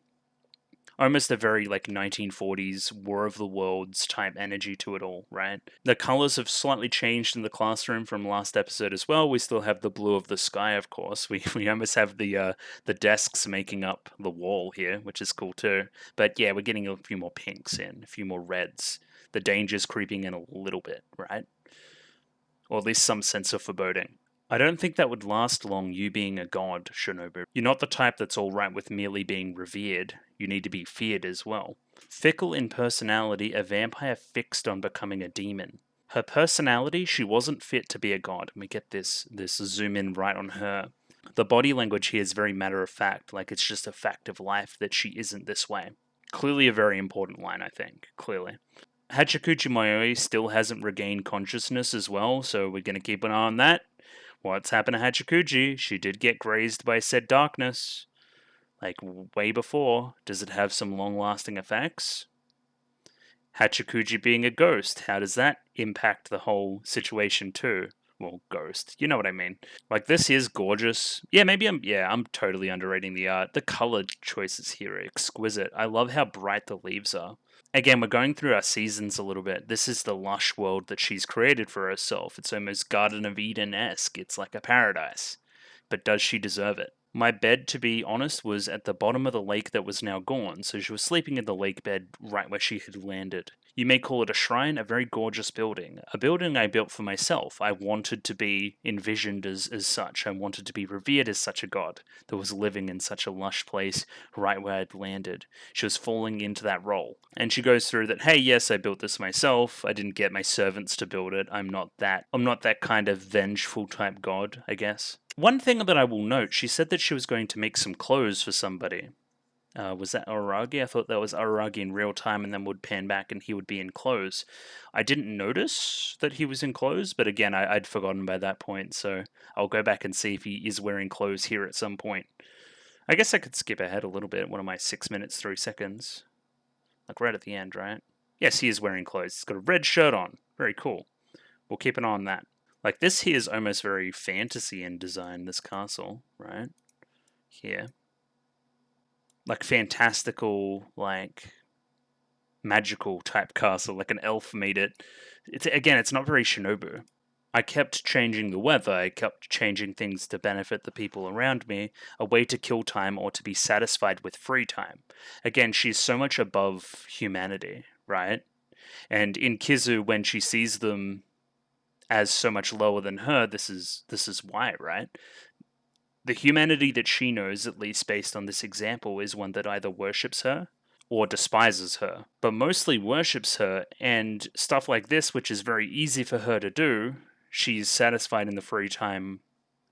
Almost a very 1940s War of the Worlds type energy to it all, right? The colors have slightly changed in the classroom from last episode as well. We still have the blue of the sky, of course. We almost have the desks making up the wall here, which is cool too. But yeah, we're getting a few more pinks in, a few more reds. The danger's creeping in a little bit, right? Or at least some sense of foreboding. I don't think that would last long, you being a god, Shinobu. You're not the type that's alright with merely being revered, you need to be feared as well. Fickle in personality, a vampire fixed on becoming a demon. Her personality, she wasn't fit to be a god. We get this zoom in right on her. The body language here is very matter of fact, like it's just a fact of life that she isn't this way. Clearly a very important line, I think. Clearly. Hachikuchi Mayoi still hasn't regained consciousness as well, so we're going to keep an eye on that. What's happened to Hachikuchi? She did get grazed by said darkness. Like, way before. Does it have some long-lasting effects? Hachikuchi being a ghost, how does that impact the whole situation too? Well, ghost. You know what I mean. Like, this is gorgeous. Yeah, I'm totally underrating the art. The color choices here are exquisite. I love how bright the leaves are. Again, we're going through our seasons a little bit. This is the lush world that she's created for herself. It's almost Garden of Eden-esque. It's like a paradise. But does she deserve it? My bed, to be honest, was at the bottom of the lake that was now gone, so she was sleeping in the lake bed right where she had landed. You may call it a shrine, a very gorgeous building. A building I built for myself. I wanted to be envisioned as such. I wanted to be revered as such a god that was living in such a lush place right where I'd landed. She was falling into that role. And she goes through that, hey, yes, I built this myself. I didn't get my servants to build it. I'm not that kind of vengeful type god, I guess. One thing that I will note, she said that she was going to make some clothes for somebody. Was that Araragi? I thought that was Araragi in real time and then would pan back and he would be in clothes. I didn't notice that he was in clothes, but again, I'd forgotten by that point, so I'll go back and see if he is wearing clothes here at some point. I guess I could skip ahead a little bit. What am I, 6 minutes, 3 seconds? Like right at the end, right? Yes, he is wearing clothes. He's got a red shirt on. Very cool. We'll keep an eye on that. Like, this here is almost very fantasy in design, this castle, right? Here. Like, fantastical, like, magical type castle, like an elf made it. It's not very Shinobu. I kept changing the weather, I kept changing things to benefit the people around me, a way to kill time or to be satisfied with free time. Again, she's so much above humanity, right? And in Kizu, when she sees them as so much lower than her, this is why, right? The humanity that she knows, at least based on this example, is one that either worships her or despises her, but mostly worships her, and stuff like this, which is very easy for her to do, she's satisfied in the free time,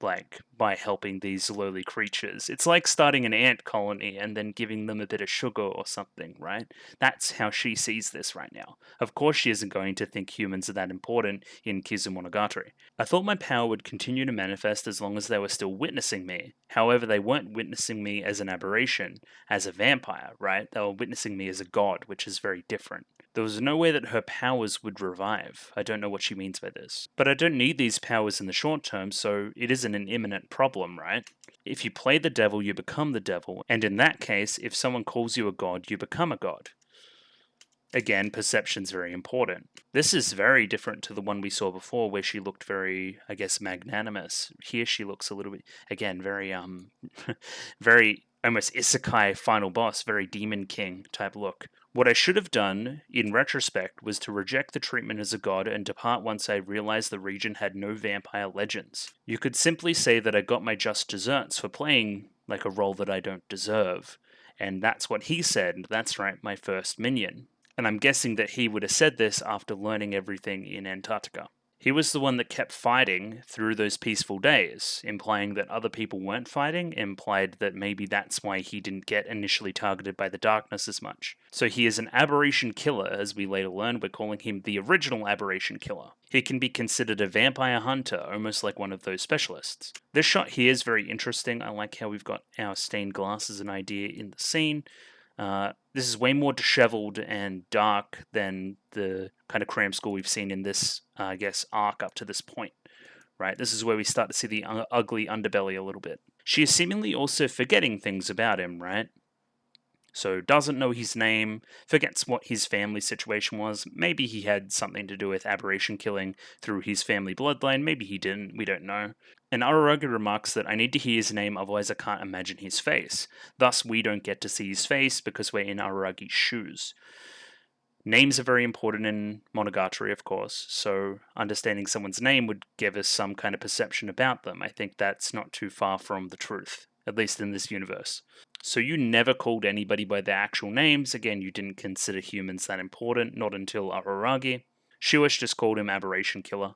like, by helping these lowly creatures. It's like starting an ant colony and then giving them a bit of sugar or something, right? That's how she sees this right now. Of course she isn't going to think humans are that important in Monogatari. I thought my power would continue to manifest as long as they were still witnessing me. However, they weren't witnessing me as an aberration, as a vampire, right? They were witnessing me as a god, which is very different. There was no way that her powers would revive. I don't know what she means by this. But I don't need these powers in the short term, so it isn't an imminent problem, right? If you play the devil, you become the devil, and in that case, if someone calls you a god, you become a god. Again, perception's very important. This is very different to the one we saw before, where she looked very, I guess, magnanimous. Here she looks a little bit, again, very, very almost isekai final boss, very demon king type look. What I should have done, in retrospect, was to reject the treatment as a god and depart once I realized the region had no vampire legends. You could simply say that I got my just desserts for playing like a role that I don't deserve. And that's what he said. That's right, my first minion. And I'm guessing that he would have said this after learning everything in Antarctica. He was the one that kept fighting through those peaceful days, implying that other people weren't fighting, implied that maybe that's why he didn't get initially targeted by the darkness as much. So he is an aberration killer, as we later learn. We're calling him the original aberration killer. He can be considered a vampire hunter, almost like one of those specialists. This shot here is very interesting. I like how we've got our stained glass as an idea in the scene. This is way more disheveled and dark than the kind of cram school we've seen in this, I guess, arc up to this point, right? This is where we start to see the ugly underbelly a little bit. She is seemingly also forgetting things about him, right? So doesn't know his name, forgets what his family situation was. Maybe he had something to do with aberration killing through his family bloodline. Maybe he didn't. We don't know. And Araragi remarks that I need to hear his name, otherwise I can't imagine his face. Thus, we don't get to see his face because we're in Araragi's shoes. Names are very important in Monogatari, of course, so understanding someone's name would give us some kind of perception about them. I think that's not too far from the truth, at least in this universe. So you never called anybody by their actual names. Again, you didn't consider humans that important, not until Araragi. Shuish just called him Aberration Killer,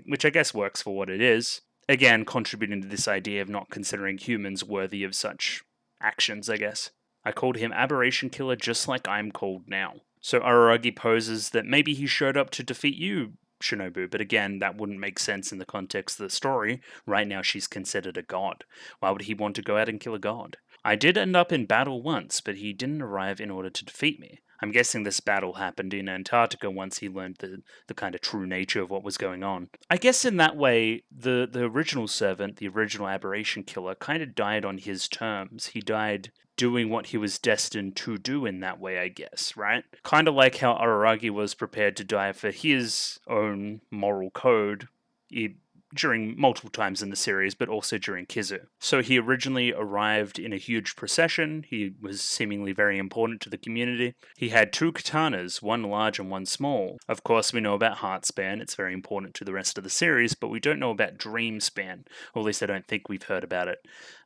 which I guess works for what it is. Again, contributing to this idea of not considering humans worthy of such actions, I guess. I called him Aberration Killer just like I'm called now. So Araragi poses that maybe he showed up to defeat you, Shinobu, but again, that wouldn't make sense in the context of the story. Right now, she's considered a god. Why would he want to go out and kill a god? I did end up in battle once, but he didn't arrive in order to defeat me. I'm guessing this battle happened in Antarctica once he learned the kind of true nature of what was going on. I guess in that way, the original servant, the original aberration killer, kind of died on his terms. He died doing what he was destined to do in that way, I guess, right? Kind of like how Araragi was prepared to die for his own moral code during multiple times in the series, but also during Kizu. So he originally arrived in a huge procession. He was seemingly very important to the community. He had two katanas, one large and one small. Of course, we know about Heartspan. It's very important to the rest of the series, but we don't know about Dreamspan, or at least I don't think we've heard about it.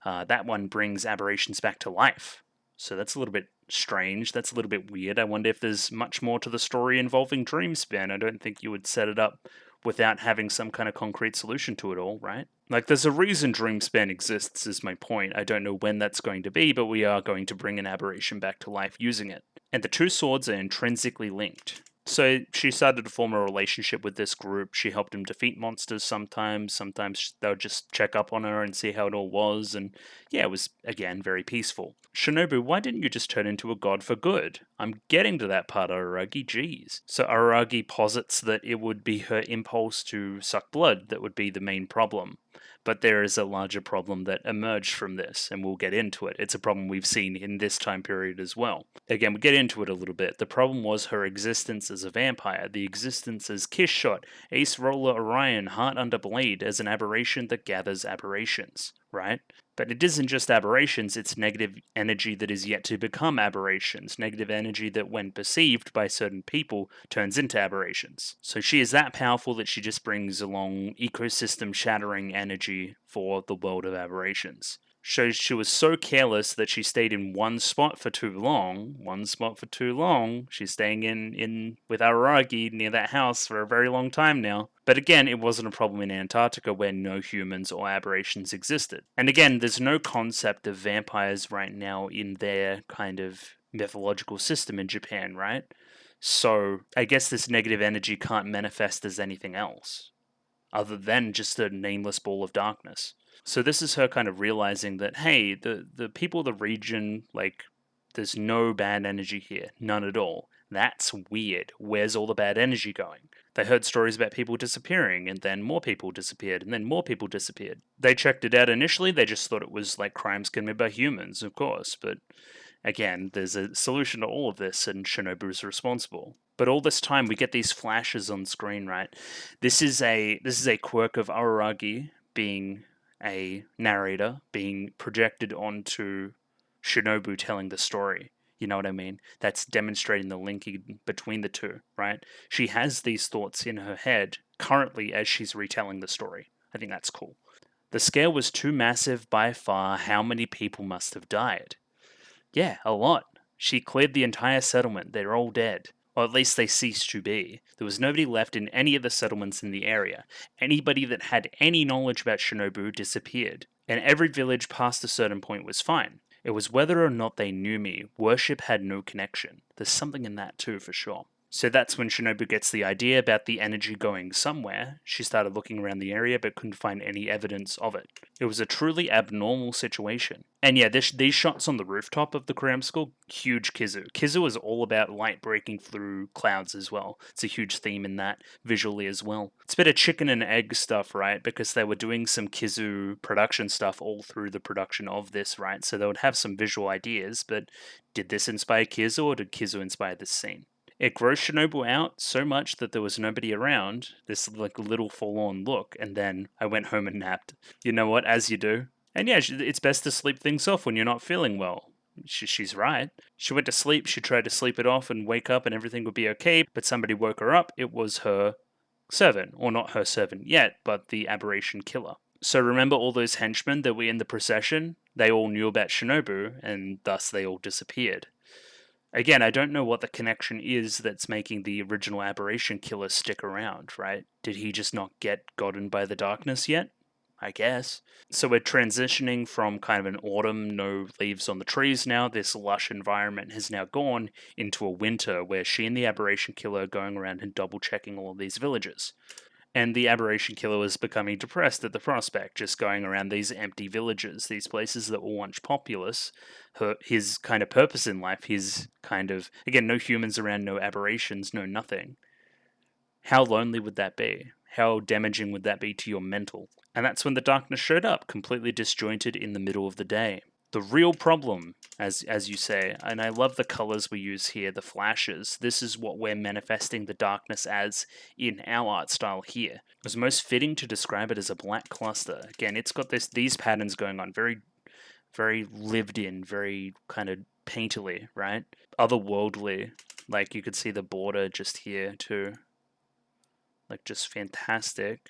That one brings aberrations back to life. So that's a little bit strange. That's a little bit weird. I wonder if there's much more to the story involving Dreamspan. I don't think you would set it up without having some kind of concrete solution to it all, right? Like, there's a reason Dreamspan exists, is my point. I don't know when that's going to be, but we are going to bring an aberration back to life using it. And the two swords are intrinsically linked. So she started to form a relationship with this group. She helped him defeat monsters sometimes. Sometimes they would just check up on her and see how it all was. And yeah, it was, again, very peaceful. Shinobu, why didn't you just turn into a god for good? I'm getting to that part, Araragi, jeez. So Araragi posits that it would be her impulse to suck blood that would be the main problem. But there is a larger problem that emerged from this, and we'll get into it. It's a problem we've seen in this time period as well. Again, we'll get into it a little bit. The problem was her existence as a vampire, the existence as Kiss Shot, Ace Roller Orion, Heart Under Blade, as an aberration that gathers aberrations, right? But it isn't just aberrations, it's negative energy that is yet to become aberrations, negative energy that, when perceived by certain people, turns into aberrations. So she is that powerful that she just brings along ecosystem-shattering energy for the world of aberrations. So she was so careless that she stayed in one spot for too long. She's staying in with Araragi near that house for a very long time now. But again, it wasn't a problem in Antarctica where no humans or aberrations existed. And again, there's no concept of vampires right now in their kind of mythological system in Japan, right? So I guess this negative energy can't manifest as anything else, other than just a nameless ball of darkness. So this is her kind of realizing that, hey, the people of the region, like, there's no bad energy here. None at all. That's weird. Where's all the bad energy going? They heard stories about people disappearing, and then more people disappeared, and then more people disappeared. They checked it out initially. They just thought it was like crimes committed by humans, of course. But again, there's a solution to all of this, and Shinobu is responsible. But all this time, we get these flashes on screen, right? This is a quirk of Araragi being a narrator, being projected onto Shinobu telling the story. You know what I mean? That's demonstrating the linking between the two, right? She has these thoughts in her head currently as she's retelling the story. I think that's cool. The scale was too massive by far. How many people must have died? Yeah, a lot. She cleared the entire settlement. They're all dead. or at least they ceased to be. There was nobody left in any of the settlements in the area. Anybody that had any knowledge about Shinobu disappeared, and every village past a certain point was fine. It was whether or not they knew me. Worship had no connection. There's something in that too, for sure. So that's when Shinobu gets the idea about the energy going somewhere. She started looking around the area but couldn't find any evidence of it. It was a truly abnormal situation. And yeah, these shots on the rooftop of the Cram School, huge Kizu. Kizu is all about light breaking through clouds as well. It's a huge theme in that visually as well. It's a bit of chicken and egg stuff, right? Because they were doing some Kizu production stuff all through the production of this, right? So they would have some visual ideas, but did this inspire Kizu or did Kizu inspire this scene? It grossed Shinobu out so much that there was nobody around, this like little forlorn look, and then I went home and napped. You know what, as you do. And yeah, it's best to sleep things off when you're not feeling well. She's right. She went to sleep, she tried to sleep it off and wake up and everything would be okay, but somebody woke her up. It was her servant, or not her servant yet, but the aberration killer. So remember all those henchmen that were in the procession? They all knew about Shinobu, and thus they all disappeared. Again, I don't know what the connection is that's making the original aberration killer stick around, right? Did he just not get gotten by the darkness yet? I guess. So we're transitioning from kind of an autumn, no leaves on the trees now. This lush environment has now gone into a winter where she and the aberration killer are going around and double checking all of these villages. And the aberration killer was becoming depressed at the prospect, just going around these empty villages, these places that were once populous. His kind of purpose in life, his kind of, again, no humans around, no aberrations, no nothing. How lonely would that be? How damaging would that be to your mental? And that's when the darkness showed up, completely disjointed in the middle of the day. The real problem, as you say, and I love the colors we use here, the flashes. This is what we're manifesting the darkness as in our art style here. It was most fitting to describe it as a black cluster. Again, it's got these patterns going on, very, very lived in, very kind of painterly, right? Otherworldly. Like you could see the border just here too. Like just fantastic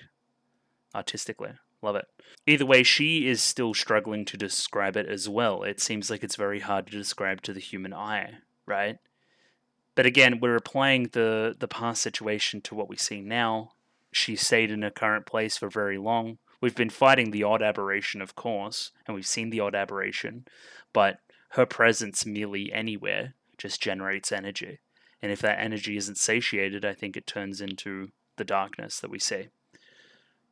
artistically. Love it. Either way, she is still struggling to describe it as well. It seems like it's very hard to describe to the human eye, right? But again, we're applying the past situation to what we see now. She stayed in her current place for very long. We've been fighting the odd aberration, of course, and we've seen the odd aberration, but her presence merely anywhere just generates energy. And if that energy isn't satiated, I think it turns into the darkness that we see.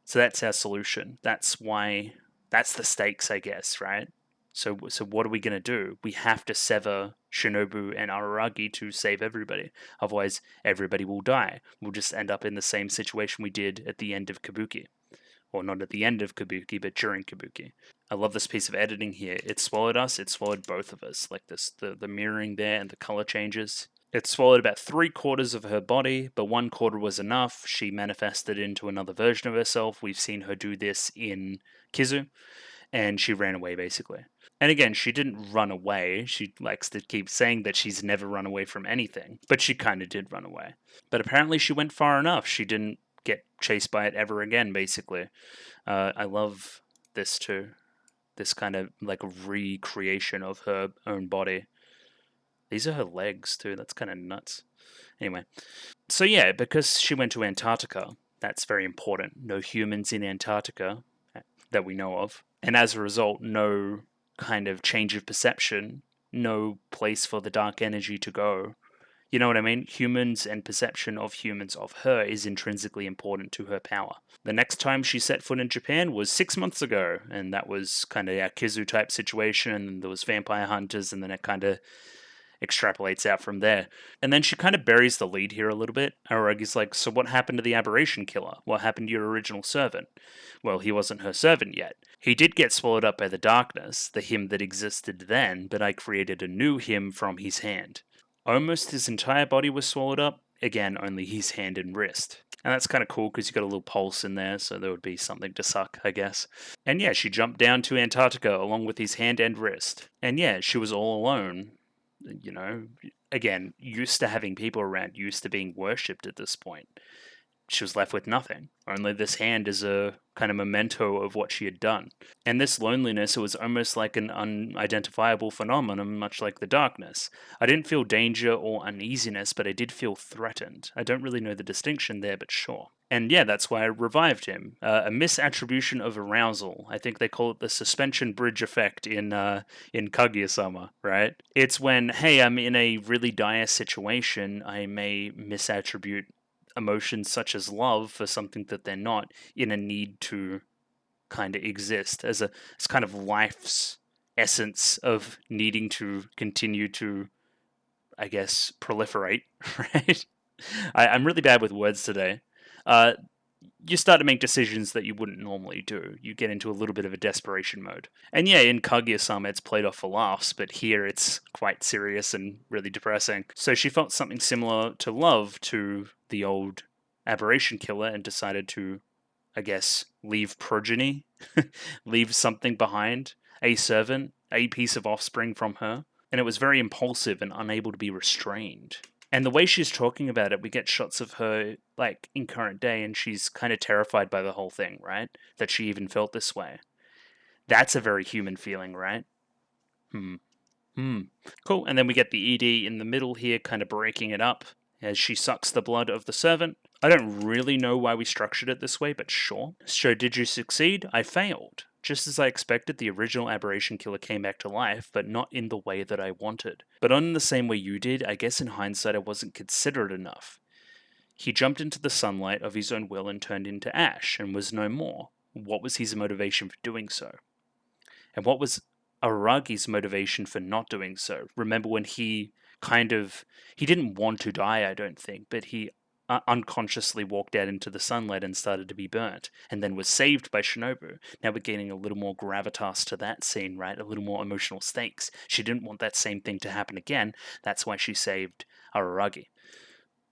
So that's our solution. That's the stakes, I guess, right? So what are we going to do? We have to sever Shinobu and Araragi to save everybody. Otherwise, everybody will die. We'll just end up in the same situation we did at the end of Kabuki. Or not at the end of Kabuki, but during Kabuki. I love this piece of editing here. It swallowed us, it swallowed both of us. Like this, the mirroring there and the color changes. It swallowed about 3/4 of her body, but 1/4 was enough. She manifested into another version of herself. We've seen her do this in Kizu, and she ran away basically. And again, she didn't run away. She likes to keep saying that she's never run away from anything, but she kind of did run away. But apparently she went far enough. She didn't get chased by it ever again, basically. I love this too. This kind of like recreation of her own body. These are her legs too. That's kind of nuts. Anyway, so yeah, because she went to Antarctica, that's very important. No humans in Antarctica that we know of. And as a result, no kind of change of perception, no place for the dark energy to go. You know what I mean? Humans and perception of humans of her is intrinsically important to her power. The next time she set foot in Japan was 6 months ago, and that was kind of a Kizu type situation, and there was vampire hunters, and then it kind of extrapolates out from there. And then she kind of buries the lead here a little bit. Aragi's like, so what happened to the aberration killer? What happened to your original servant? Well, he wasn't her servant yet. He did get swallowed up by the darkness, the him that existed then, but I created a new him from his hand. Almost his entire body was swallowed up, again, only his hand and wrist. And that's kind of cool because you got a little pulse in there, so there would be something to suck, I guess. And yeah, she jumped down to Antarctica along with his hand and wrist. And yeah, she was all alone. Again, used to having people around, used to being worshipped at this point. she was left with nothing. Only this hand as a kind of memento of what she had done. And this loneliness, it was almost like an unidentifiable phenomenon, much like the darkness. I didn't feel danger or uneasiness, but I did feel threatened. I don't really know the distinction there, but sure. And yeah, that's why I revived him. A misattribution of arousal. I think they call it the suspension bridge effect in Kaguya-sama, right? It's when, hey, I'm in a really dire situation, I may misattribute emotions such as love for something that they're not, in a need to kind of exist as kind of life's essence of needing to continue to, I guess, proliferate, right? I'm really bad with words today. Uh, you start to make decisions that you wouldn't normally do. You get into a little bit of a desperation mode. And yeah, in Kaguya-sama, it's played off for laughs, but here it's quite serious and really depressing. So she felt something similar to love to the old aberration killer and decided to, I guess, leave progeny, leave something behind, a servant, a piece of offspring from her. And it was very impulsive and unable to be restrained. And the way she's talking about it, we get shots of her, like, in current day, and she's kind of terrified by the whole thing, right? That she even felt this way. That's a very human feeling, right? Cool. And then we get the ED in the middle here, kind of breaking it up as she sucks the blood of the servant. I don't really know why we structured it this way, but sure. So did you succeed? I failed. Just as I expected, the original aberration killer came back to life, but not in the way that I wanted. But not in the same way you did. I guess in hindsight I wasn't considerate enough. He jumped into the sunlight of his own will and turned into ash, and was no more. What was his motivation for doing so? And what was Aragi's motivation for not doing so? Remember when he didn't want to die, I don't think, but he unconsciously walked out into the sunlight and started to be burnt, and then was saved by Shinobu. Now we're getting a little more gravitas to that scene, right? A little more emotional stakes. She didn't want that same thing to happen again. That's why she saved Araragi.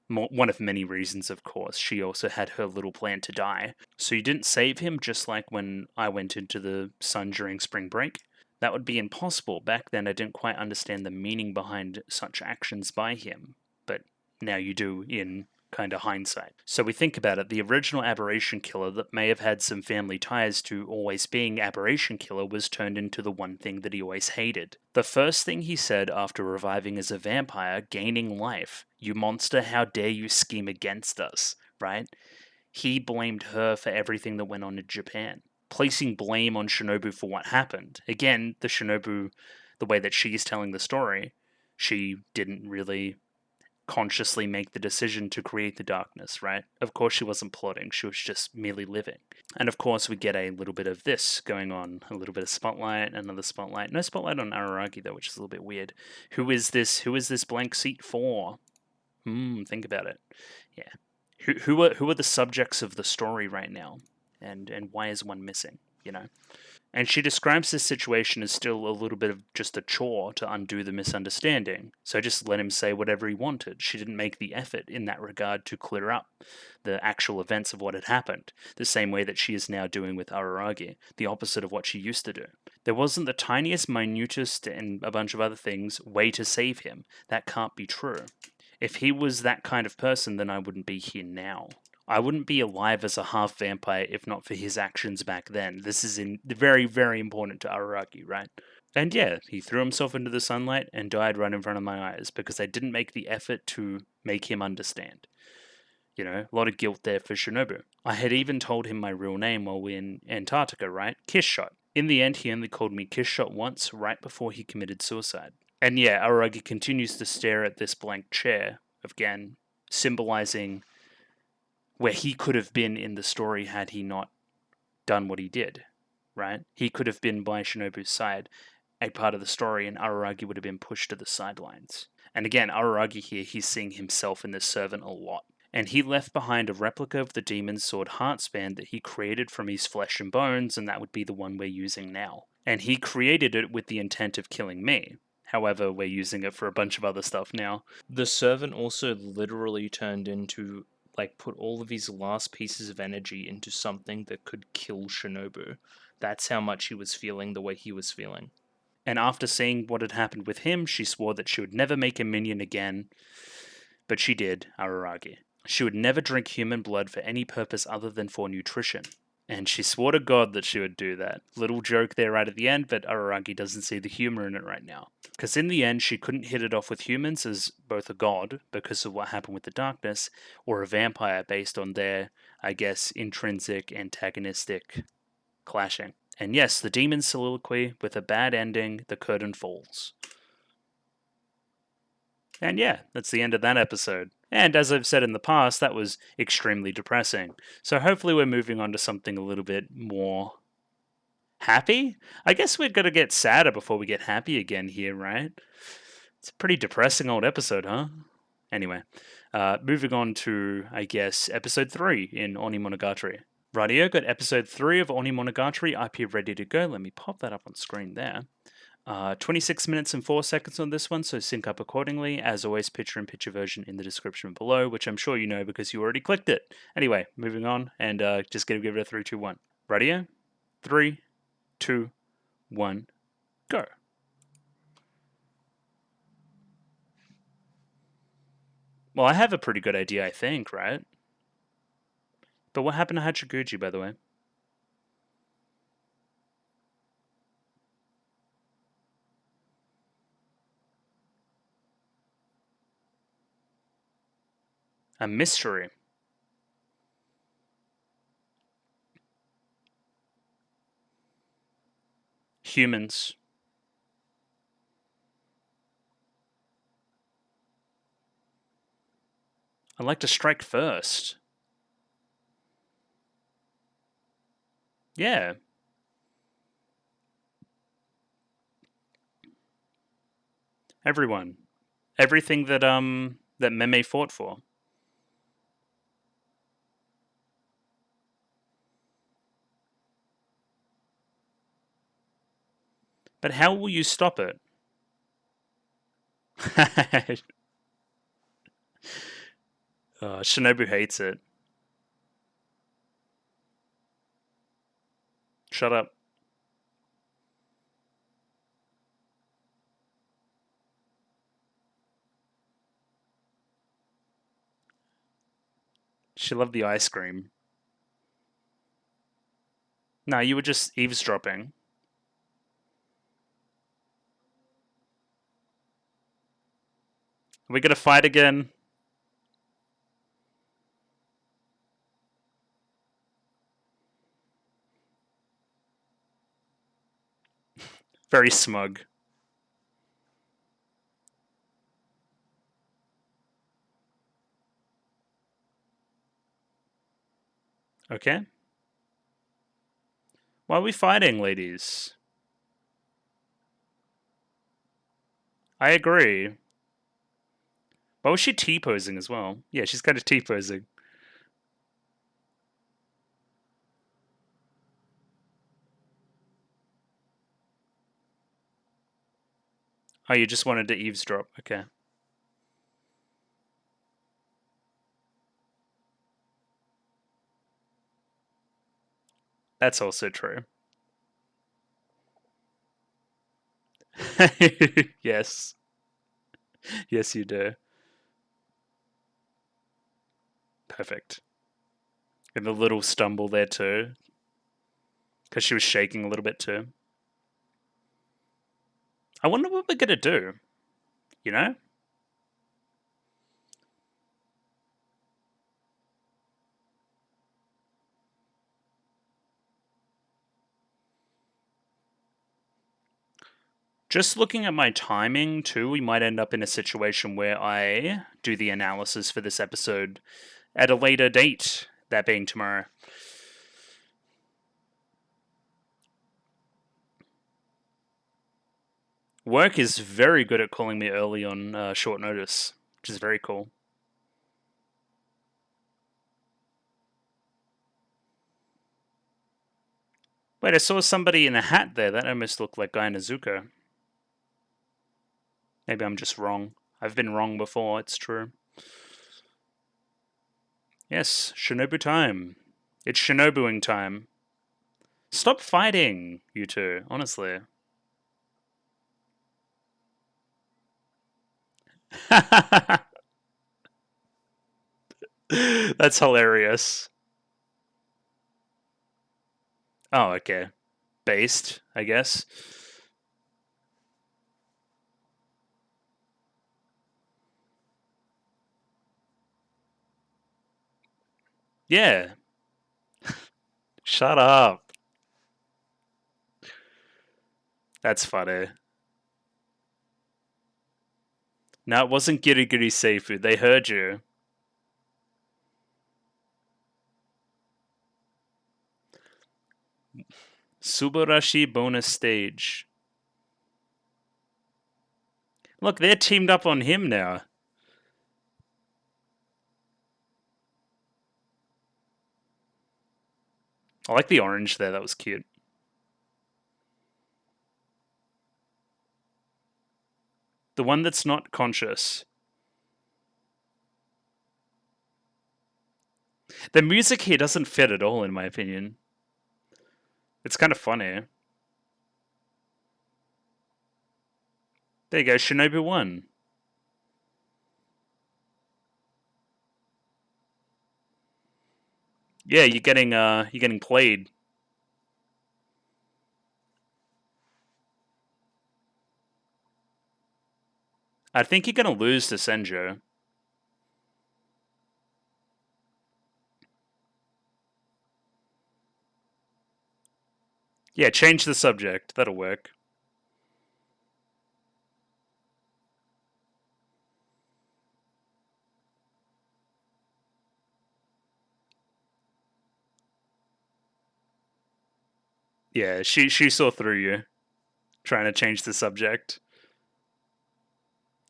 One of many reasons, of course. She also had her little plan to die. So you didn't save him, just like when I went into the sun during spring break? That would be impossible. Back then, I didn't quite understand the meaning behind such actions by him, but now you do in kind of hindsight. So we think about it, the original aberration killer that may have had some family ties to always being aberration killer was turned into the one thing that he always hated. The first thing he said after reviving as a vampire, gaining life, "You monster, how dare you scheme against us," right? He blamed her for everything that went on in Japan, placing blame on Shinobu for what happened. Again, the Shinobu, the way that she's telling the story, she didn't really consciously make the decision to create the darkness, right? Of course she wasn't plotting, she was just merely living. And of course we get a little bit of this going on, a little bit of spotlight, another spotlight. No spotlight on Araragi though, which is a little bit weird. Who is this blank seat for? Think about it. Yeah. Who are the subjects of the story right now? And why is one missing, you know? And she describes this situation as still a little bit of just a chore to undo the misunderstanding. So just let him say whatever he wanted. She didn't make the effort in that regard to clear up the actual events of what had happened, the same way that she is now doing with Araragi, the opposite of what she used to do. There wasn't the tiniest, minutest, and a bunch of other things way to save him. That can't be true. If he was that kind of person, then I wouldn't be here now. I wouldn't be alive as a half vampire if not for his actions back then. This is very, very important to Araragi, right? And yeah, he threw himself into the sunlight and died right in front of my eyes because I didn't make the effort to make him understand. You know, a lot of guilt there for Shinobu. I had even told him my real name while we were in Antarctica, right? Kissshot. In the end, he only called me Kissshot once, right before he committed suicide. And yeah, Araragi continues to stare at this blank chair, again, symbolizing where he could have been in the story had he not done what he did, right? He could have been by Shinobu's side, a part of the story, and Araragi would have been pushed to the sidelines. And again, Araragi here, he's seeing himself in this servant a lot. And he left behind a replica of the demon's sword Heartspan that he created from his flesh and bones, and that would be the one we're using now. And he created it with the intent of killing me. However, we're using it for a bunch of other stuff now. The servant also literally turned into, like, put all of his last pieces of energy into something that could kill Shinobu. That's how much he was feeling the way he was feeling. And after seeing what had happened with him, she swore that she would never make a minion again. But she did, Araragi. She would never drink human blood for any purpose other than for nutrition. And she swore to God that she would do that. Little joke there right at the end, but Araragi doesn't see the humor in it right now. Because in the end, she couldn't hit it off with humans as both a god, because of what happened with the darkness, or a vampire based on their, I guess, intrinsic antagonistic clashing. And yes, the demon's soliloquy, with a bad ending, the curtain falls. And yeah, that's the end of that episode. And as I've said in the past, that was extremely depressing. So hopefully we're moving on to something a little bit more happy. I guess we're going to get sadder before we get happy again here, right? It's a pretty depressing old episode, huh? Anyway, moving on to, I guess, episode 3 in Onimonogatari. Rightio, got episode 3 of Onimonogatari IP ready to go. Let me pop that up on screen there. 26 minutes and 4 seconds on this one, so sync up accordingly. As always, picture-in-picture version in the description below, which I'm sure you know because you already clicked it. Anyway, moving on, and just gonna give it a 3, 2, 1. Radio? 3, 2, 1, go. Well, I have a pretty good idea, I think, right? But what happened to Hachiguji, by the way? A mystery. Humans. I'd like to strike first. Yeah. Everyone. Everything that Meme fought for. But how will you stop it? Shinobu hates it. Shut up. She loved the ice cream. No, you were just eavesdropping. Are we gonna fight again? Very smug. Okay. Why are we fighting, ladies? I agree. Why was she T-posing as well? Yeah, she's kind of T-posing. Oh, you just wanted to eavesdrop. Okay. That's also true. Yes. Yes, you do. Perfect. And a little stumble there too. Because she was shaking a little bit too. I wonder what we're gonna do. You know? Just looking at my timing too, we might end up in a situation where I do the analysis for this episode at a later date, that being tomorrow. Work is very good at calling me early on short notice, which is very cool. Wait, I saw somebody in a hat there. That almost looked like Guy Nezuko. Maybe I'm just wrong. I've been wrong before, it's true. Yes, Shinobu time. It's Shinobuing time. Stop fighting, you two, honestly. That's hilarious. Oh, okay. Based, I guess. Yeah. Shut up. That's funny. No, it wasn't Giri Giri Seifu. They heard you. Subarashi bonus stage. Look, they're teamed up on him now. I like the orange there. That was cute. The one that's not conscious. The music here doesn't fit at all, in my opinion. It's kind of funny. There you go, Shinobu won. Yeah, you're getting played. I think you're gonna lose to Senjo. Yeah, change the subject. That'll work. Yeah, she saw through you, trying to change the subject.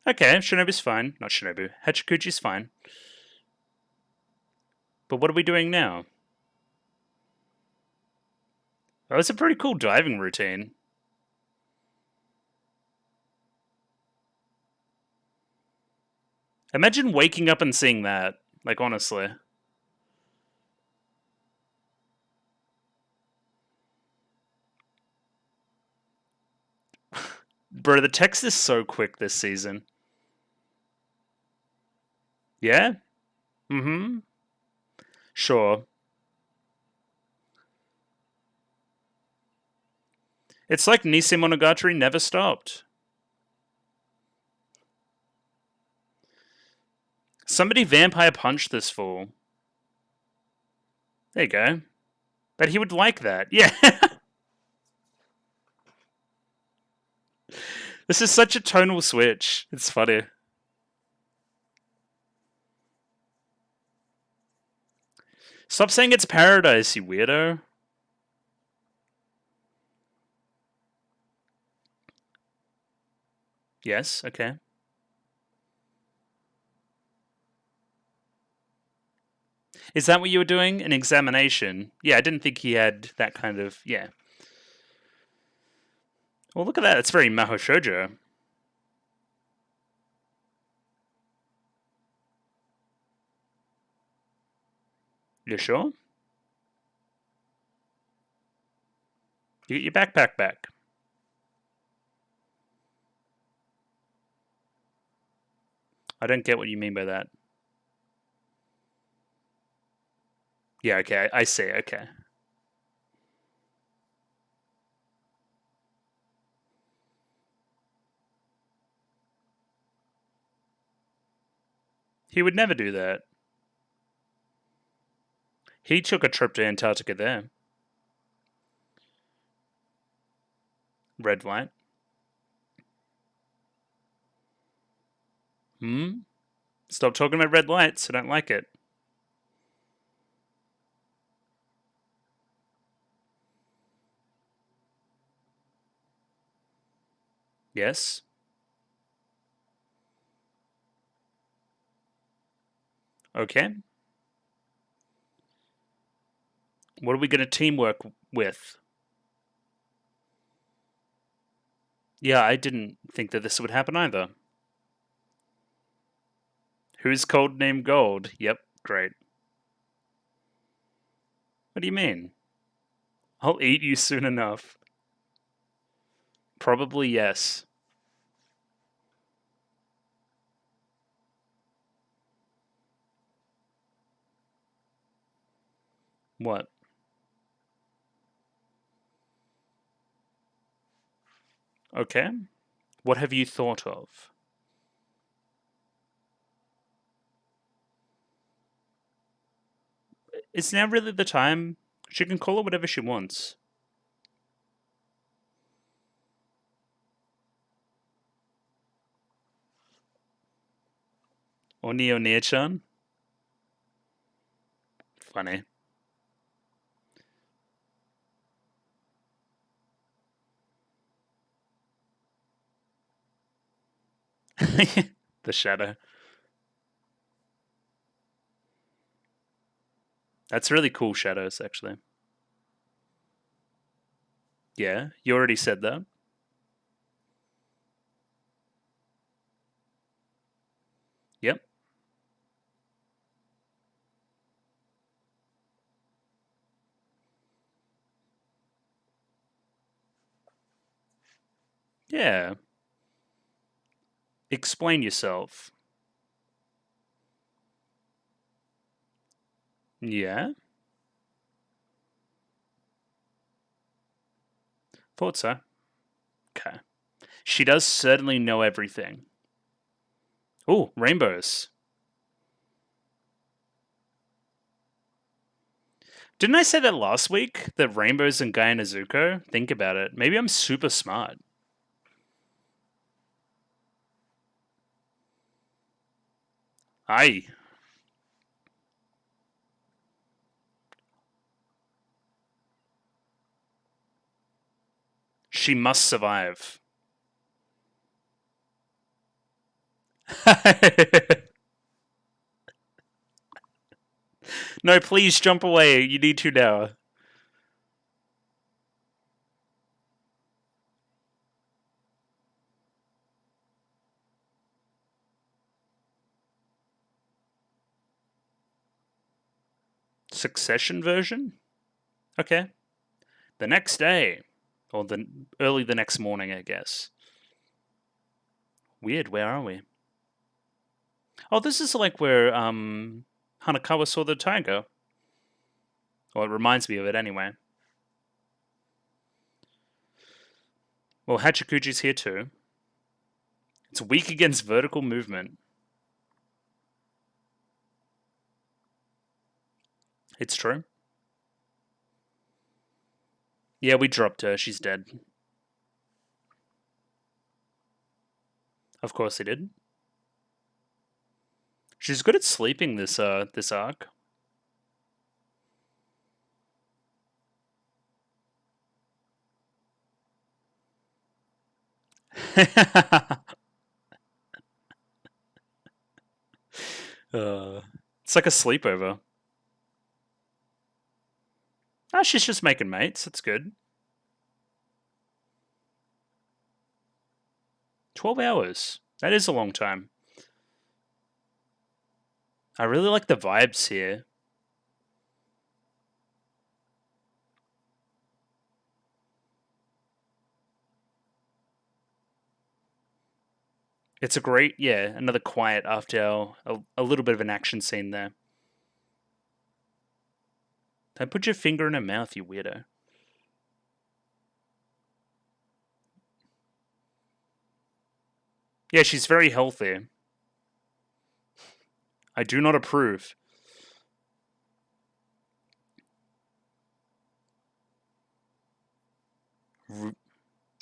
Okay, Shinobu's fine. Not Shinobu. Hachikuji's fine. But what are we doing now? Oh, it's a pretty cool diving routine. Imagine waking up and seeing that. Like, honestly. Bro, the text is so quick this season. Yeah? Mm-hmm. Sure. It's like Nisei Monogatari never stopped. Somebody vampire punched this fool. There you go. But he would like that. Yeah. This is such a tonal switch. It's funny. Stop saying it's paradise, you weirdo. Yes, okay. Is that what you were doing? An examination? Yeah, I didn't think he had that kind of. Yeah. Well, look at that. It's very Maho Shoujo. You sure? You get your backpack back. I don't get what you mean by that. Yeah, okay. I see. Okay. He would never do that. He took a trip to Antarctica there. Red light. Hmm? Stop talking about red lights. I don't like it. Yes? Okay. What are we going to teamwork with? Yeah, I didn't think that this would happen either. Who's codenamed Gold? Yep, great. What do you mean? I'll eat you soon enough. Probably yes. What? Okay. What have you thought of? It's now really the time. She can call it whatever she wants. Onio-chan? Funny. The shadow. That's really cool shadows, actually. Yeah, you already said that. Yep. Yeah. Explain yourself. Yeah. Thought so. Okay. She does certainly know everything. Oh, rainbows. Didn't I say that last week? That rainbows and Guy Nezuko? Think about it. Maybe I'm super smart. Aye. She must survive. No, please jump away. You need to now. Succession version? Okay. The next day. Or early the next morning, I guess. Weird, where are we? Oh, this is like where Hanakawa saw the tiger. Well, it reminds me of it anyway. Well, Hachikuji's here too. It's weak against vertical movement. It's true. Yeah, we dropped her. She's dead. Of course they did. She's good at sleeping this arc. It's like a sleepover. Ah, she's just making mates. That's good. 12 hours. That is a long time. I really like the vibes here. It's a great, yeah, another quiet after a little bit of an action scene there. Don't put your finger in her mouth, you weirdo. Yeah, she's very healthy. I do not approve.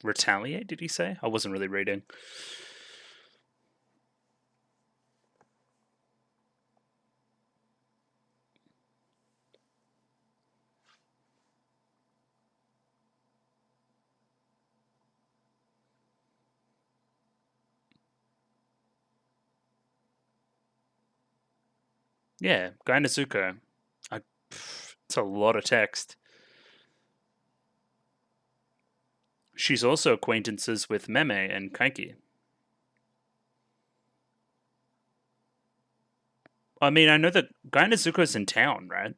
Retaliate, did he say? I wasn't really reading. Yeah, Guy Nezuko. It's a lot of text. She's also acquaintances with Meme and Kaiki. I mean, I know that Guy Nezuko's in town, right?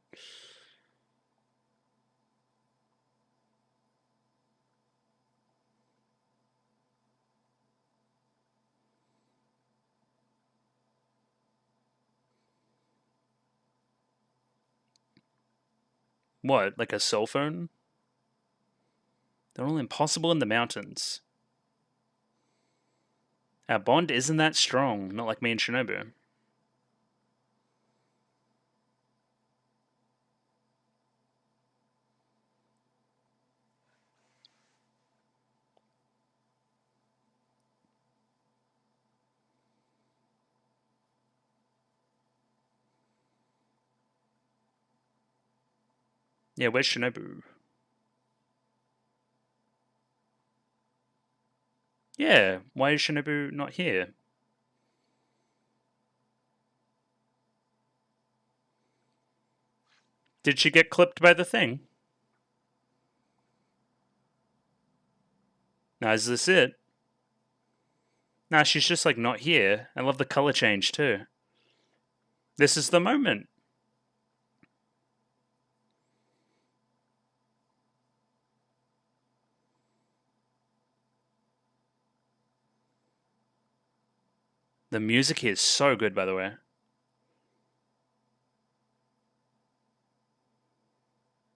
What, like a cell phone? They're all impossible in the mountains. Our bond isn't that strong, not like me and Shinobu. Yeah, where's Shinobu? Yeah, why is Shinobu not here? Did she get clipped by the thing? Now, is this it? Nah, she's just like not here. I love the color change too. This is the moment. The music here is so good, by the way.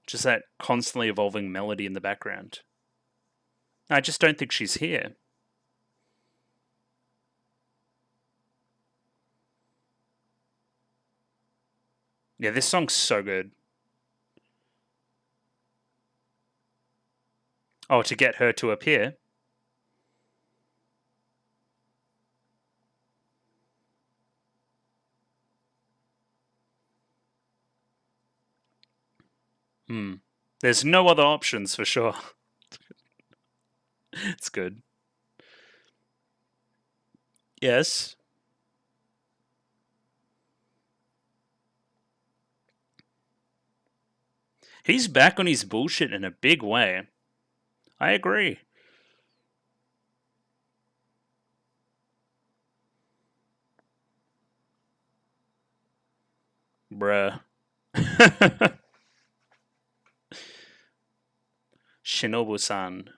Just that constantly evolving melody in the background. I just don't think she's here. Yeah, this song's so good. Oh, to get her to appear? There's no other options for sure. It's good. Yes. He's back on his bullshit in a big way. I agree. Bruh. Shinobu-san.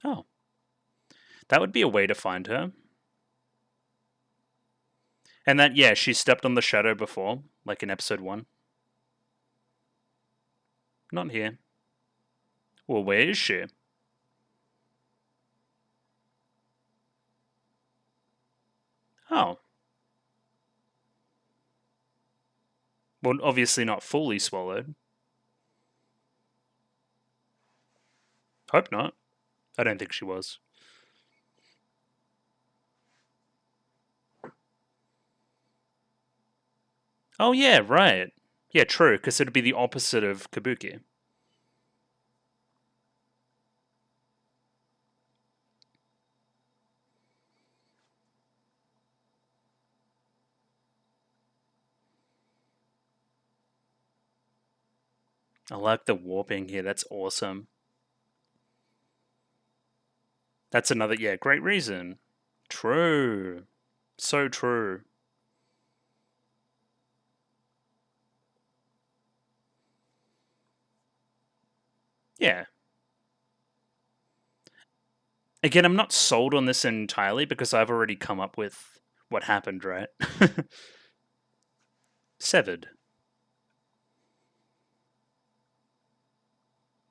Oh. That would be a way to find her. And that, yeah, she stepped on the shadow before, like in episode 1. Not here. Well, where is she? Oh. Well, obviously not fully swallowed. Hope not. I don't think she was. Oh, yeah, right. Yeah, true, because it'd be the opposite of Kabuki. I like the warping here. That's awesome. That's another, yeah, great reason. True. So true. Yeah. Again, I'm not sold on this entirely because I've already come up with what happened, right? Severed.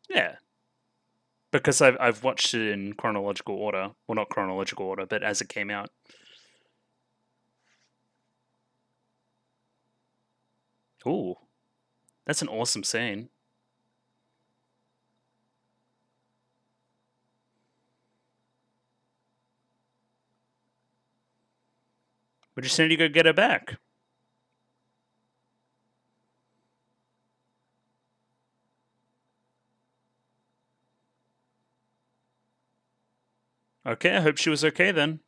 Yeah. Because I've watched it in chronological order. Well, not chronological order, but as it came out. Ooh. That's an awesome scene. We just need to go get her back. Okay, I hope she was okay then.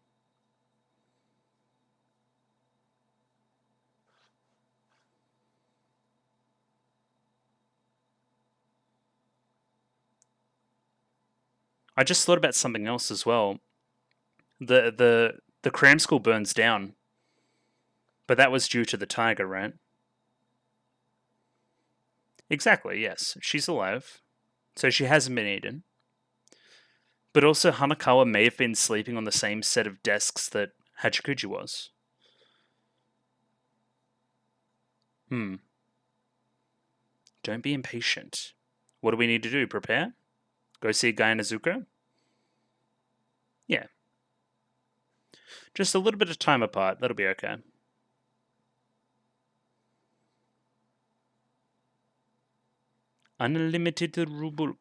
I just thought about something else as well. The cram school burns down, but that was due to the tiger, right? Exactly, yes. She's alive. So she hasn't been eaten. But also, Hanakawa may have been sleeping on the same set of desks that Hachikuji was. Don't be impatient. What do we need to do? Prepare? Go see Guy Nezuko? Yeah. Just a little bit of time apart. That'll be okay. Unlimited rulebook.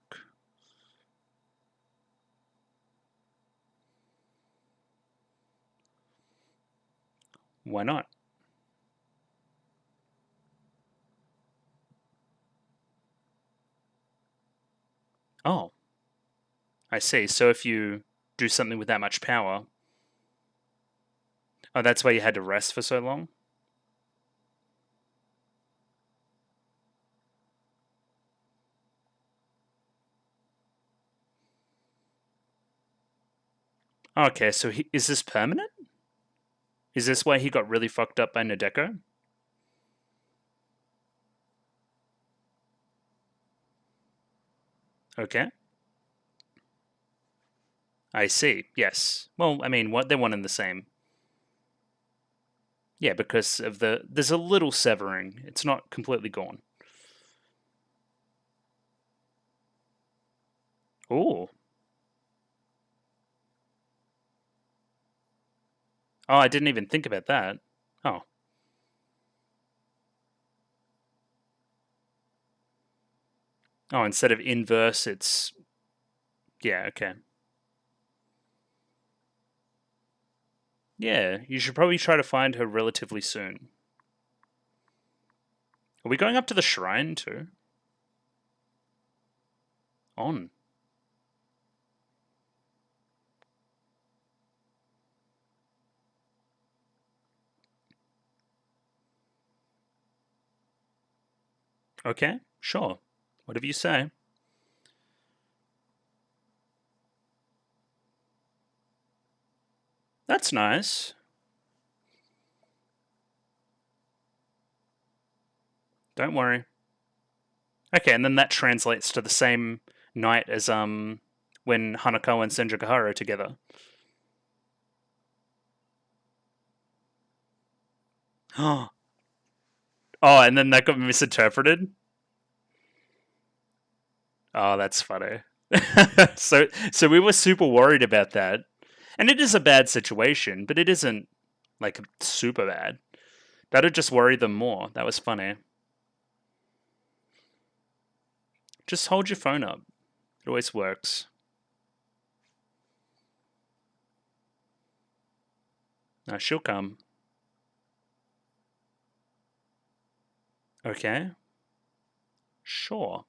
Why not? Oh. I see. So if you do something with that much power... Oh, that's why you had to rest for so long? Okay, so is this permanent? Is this why he got really fucked up by Nadeko? Okay. I see, yes. Well, I mean, they're one and the same. Yeah, because of there's a little severing. It's not completely gone. Ooh. Oh, I didn't even think about that. Oh. Oh, instead of inverse, it's... Yeah, okay. Yeah, you should probably try to find her relatively soon. Are we going up to the shrine too? On. Okay, sure. Whatever you say. That's nice. Don't worry. Okay, and then that translates to the same night as when Hanako and Senjukahara are together. Oh, and then that got misinterpreted? Oh, that's funny. So we were super worried about that. And it is a bad situation, but it isn't like super bad. That'd just worry them more. That was funny. Just hold your phone up. It always works. No, she'll come. Okay. Sure.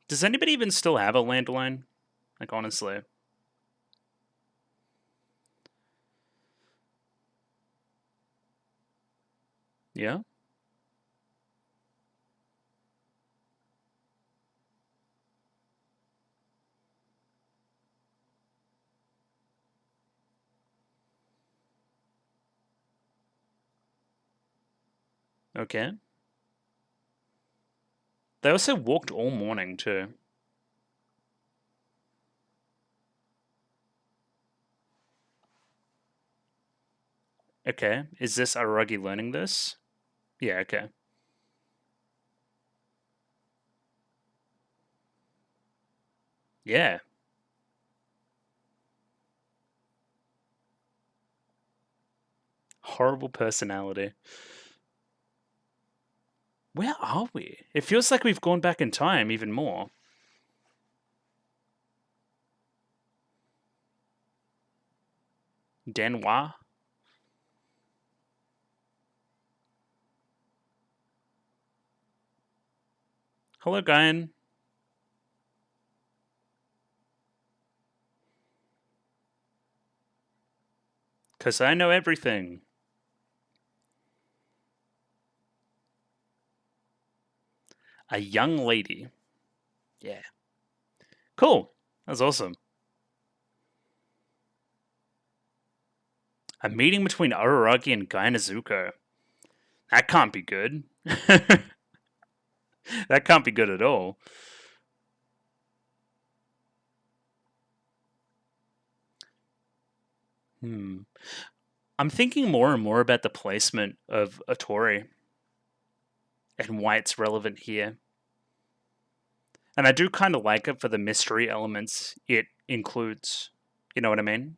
Does anybody even still have a landline? Like, honestly. Yeah? Okay. They also walked all morning, too. Okay. Is this Aragi learning this? Yeah, okay. Yeah. Horrible personality. Where are we? It feels like we've gone back in time even more. Danois? Hello, Guyan. Because I know everything. A young lady. Yeah. Cool. That's awesome. A meeting between Araragi and Guy Nezuko. That can't be good. That can't be good at all. I'm thinking more and more about the placement of Otori and why it's relevant here. And I do kind of like it for the mystery elements it includes. You know what I mean?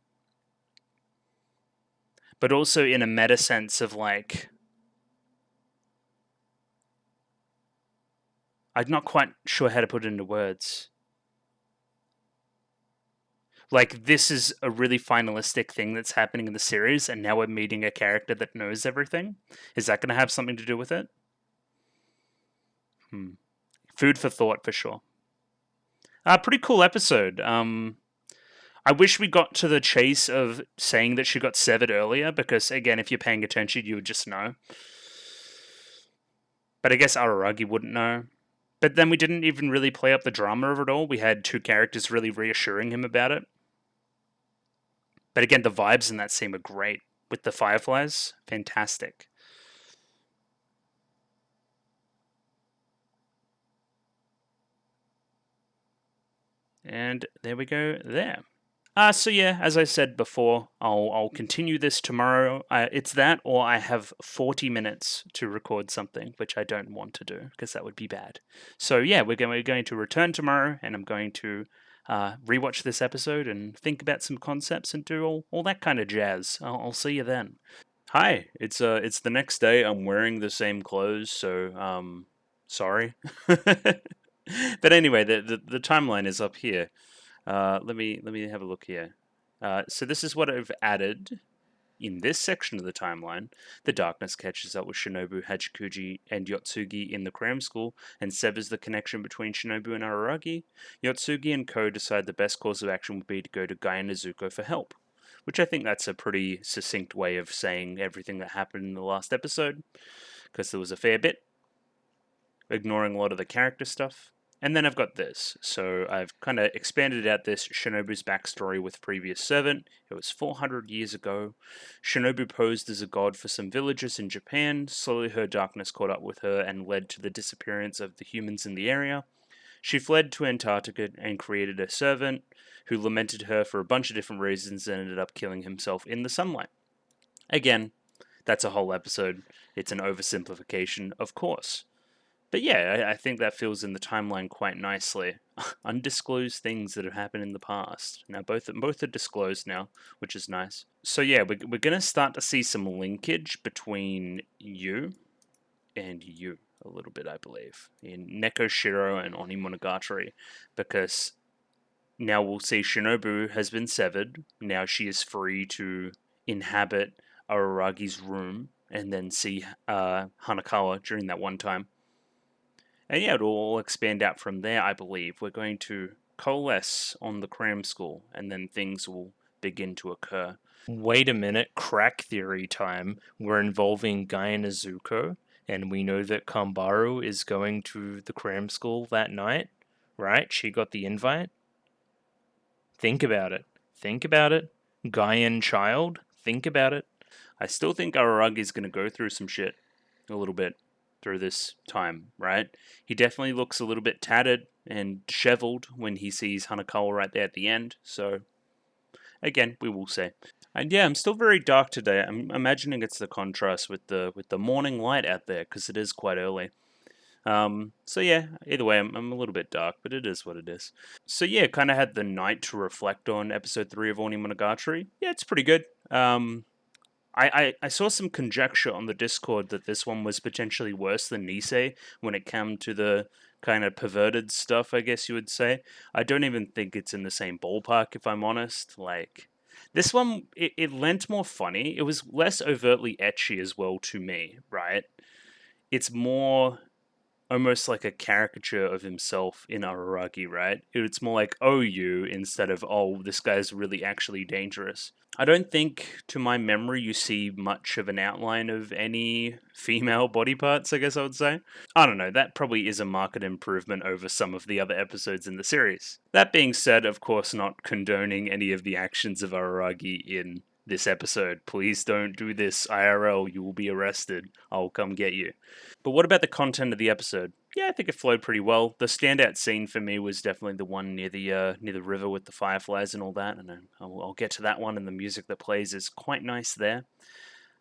But also in a meta sense of like, I'm not quite sure how to put it into words. Like, this is a really finalistic thing that's happening in the series, and now we're meeting a character that knows everything. Is that going to have something to do with it? Food for thought for sure. Pretty cool episode. I wish we got to the chase of saying that she got severed earlier, because again, if you're paying attention, you would just know. But I guess Araragi wouldn't know. But then we didn't even really play up the drama of it all. We had two characters really reassuring him about it. But again, the vibes in that scene are great. With the fireflies, fantastic. And there we go there. So yeah, as I said before, I'll continue this tomorrow. It's that, or I have 40 minutes to record something, which I don't want to do because that would be bad. So yeah, we're going to return tomorrow, and I'm going to rewatch this episode and think about some concepts and do all that kind of jazz. I'll see you then. Hi, it's the next day. I'm wearing the same clothes, so sorry. But anyway, the timeline is up here. Let me have a look here. So this is what I've added in this section of the timeline. The darkness catches up with Shinobu, Hachikuji, and Yotsugi in the cram school and severs the connection between Shinobu and Araragi. Yotsugi and Ko decide the best course of action would be to go to Gaia Nezuko for help, which I think that's a pretty succinct way of saying everything that happened in the last episode, because there was a fair bit, ignoring a lot of the character stuff. And then I've got this. So I've kind of expanded out this Shinobu's backstory with previous servant. It was 400 years ago. Shinobu posed as a god for some villagers in Japan. Slowly her darkness caught up with her and led to the disappearance of the humans in the area. She fled to Antarctica and created a servant who lamented her for a bunch of different reasons and ended up killing himself in the sunlight. Again, that's a whole episode. It's an oversimplification, of course. But yeah, I think that fills in the timeline quite nicely. Undisclosed things that have happened in the past. Now both are disclosed now, which is nice. So yeah, we're gonna start to see some linkage between you and you a little bit, I believe, in Neko Shiro and Onimonogatari, because now we'll see Shinobu has been severed. Now she is free to inhabit Araragi's room and then see Hanakawa during that one time. And yeah, it'll all expand out from there, I believe. We're going to coalesce on the cram school, and then things will begin to occur. Wait a minute, crack theory time. We're involving Gaia Nezuko, and we know that Kambaru is going to the cram school that night, right? She got the invite. Think about it. Think about it. Gaian child. Think about it. I still think Araragi's going to go through some shit a little bit through this time, right? He definitely looks a little bit tattered and disheveled when he sees Hanakawa right there at the end, so again, we will see. And yeah, I'm still very dark today. I'm imagining it's the contrast with the morning light out there, because it is quite early. So yeah, either way, I'm a little bit dark, but it is what it is. So yeah, kind of had the night to reflect on episode 3 of Onimonogatari. Yeah, it's pretty good. I saw some conjecture on the Discord that this one was potentially worse than Nisei when it came to the kind of perverted stuff, I guess you would say. I don't even think it's in the same ballpark, if I'm honest. Like, this one, it lent more funny. It was less overtly ecchi as well to me, right? It's more almost like a caricature of himself in Araragi, right? It's more like, oh, you, instead of, oh, this guy's really actually dangerous. I don't think, to my memory, you see much of an outline of any female body parts, I guess I would say. I don't know, that probably is a marked improvement over some of the other episodes in the series. That being said, of course, not condoning any of the actions of Araragi in this episode. Please don't do this IRL. You will be arrested. I'll come get you. But what about the content of the episode? Yeah, I think it flowed pretty well. The standout scene for me was definitely the one near the river with the fireflies and all that, and I'll get to that one. And the music that plays is quite nice there.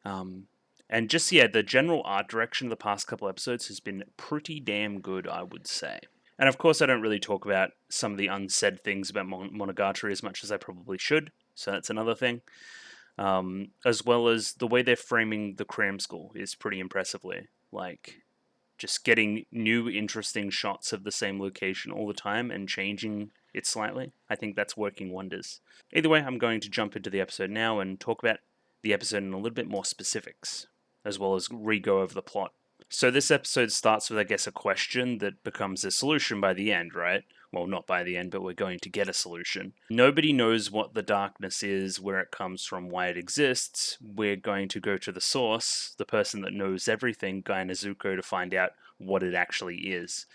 And just the general art direction of the past couple episodes has been pretty damn good, I would say. And of course, I don't really talk about some of the unsaid things about Monogatari as much as I probably should, so that's another thing. As well as the way they're framing the cram school is pretty impressively. Like, just getting new, interesting shots of the same location all the time and changing it slightly. I think that's working wonders. Either way, I'm going to jump into the episode now and talk about the episode in a little bit more specifics, as well as re-go over the plot. So this episode starts with, I guess, a question that becomes a solution by the end, right? Well, not by the end, but we're going to get a solution. Nobody knows what the darkness is, where it comes from, why it exists. We're going to go to the source, the person that knows everything, Guy Nezuko, to find out what it actually is.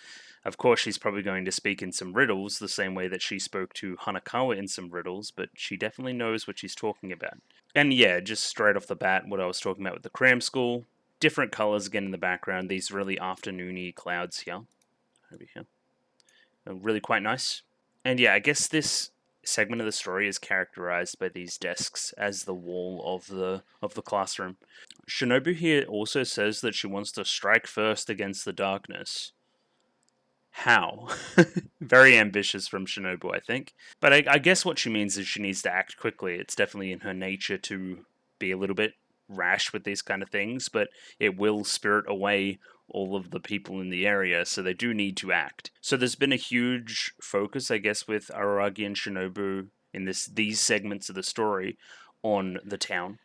Of course, she's probably going to speak in some riddles, the same way that she spoke to Hanakawa in some riddles, but she definitely knows what she's talking about. And yeah, just straight off the bat, what I was talking about with the cram school, different colors again in the background, these really afternoony clouds here. Over here. Really quite nice. And yeah, I guess this segment of the story is characterized by these desks as the wall of the classroom. Shinobu here also says that she wants to strike first against the darkness. How? Very ambitious from Shinobu, I think. But I guess what she means is she needs to act quickly. It's definitely in her nature to be a little bit rash with these kind of things, but it will spirit away all of the people in the area, so they do need to act. So there's been a huge focus, I guess, with Araragi and Shinobu in these segments of the story on the town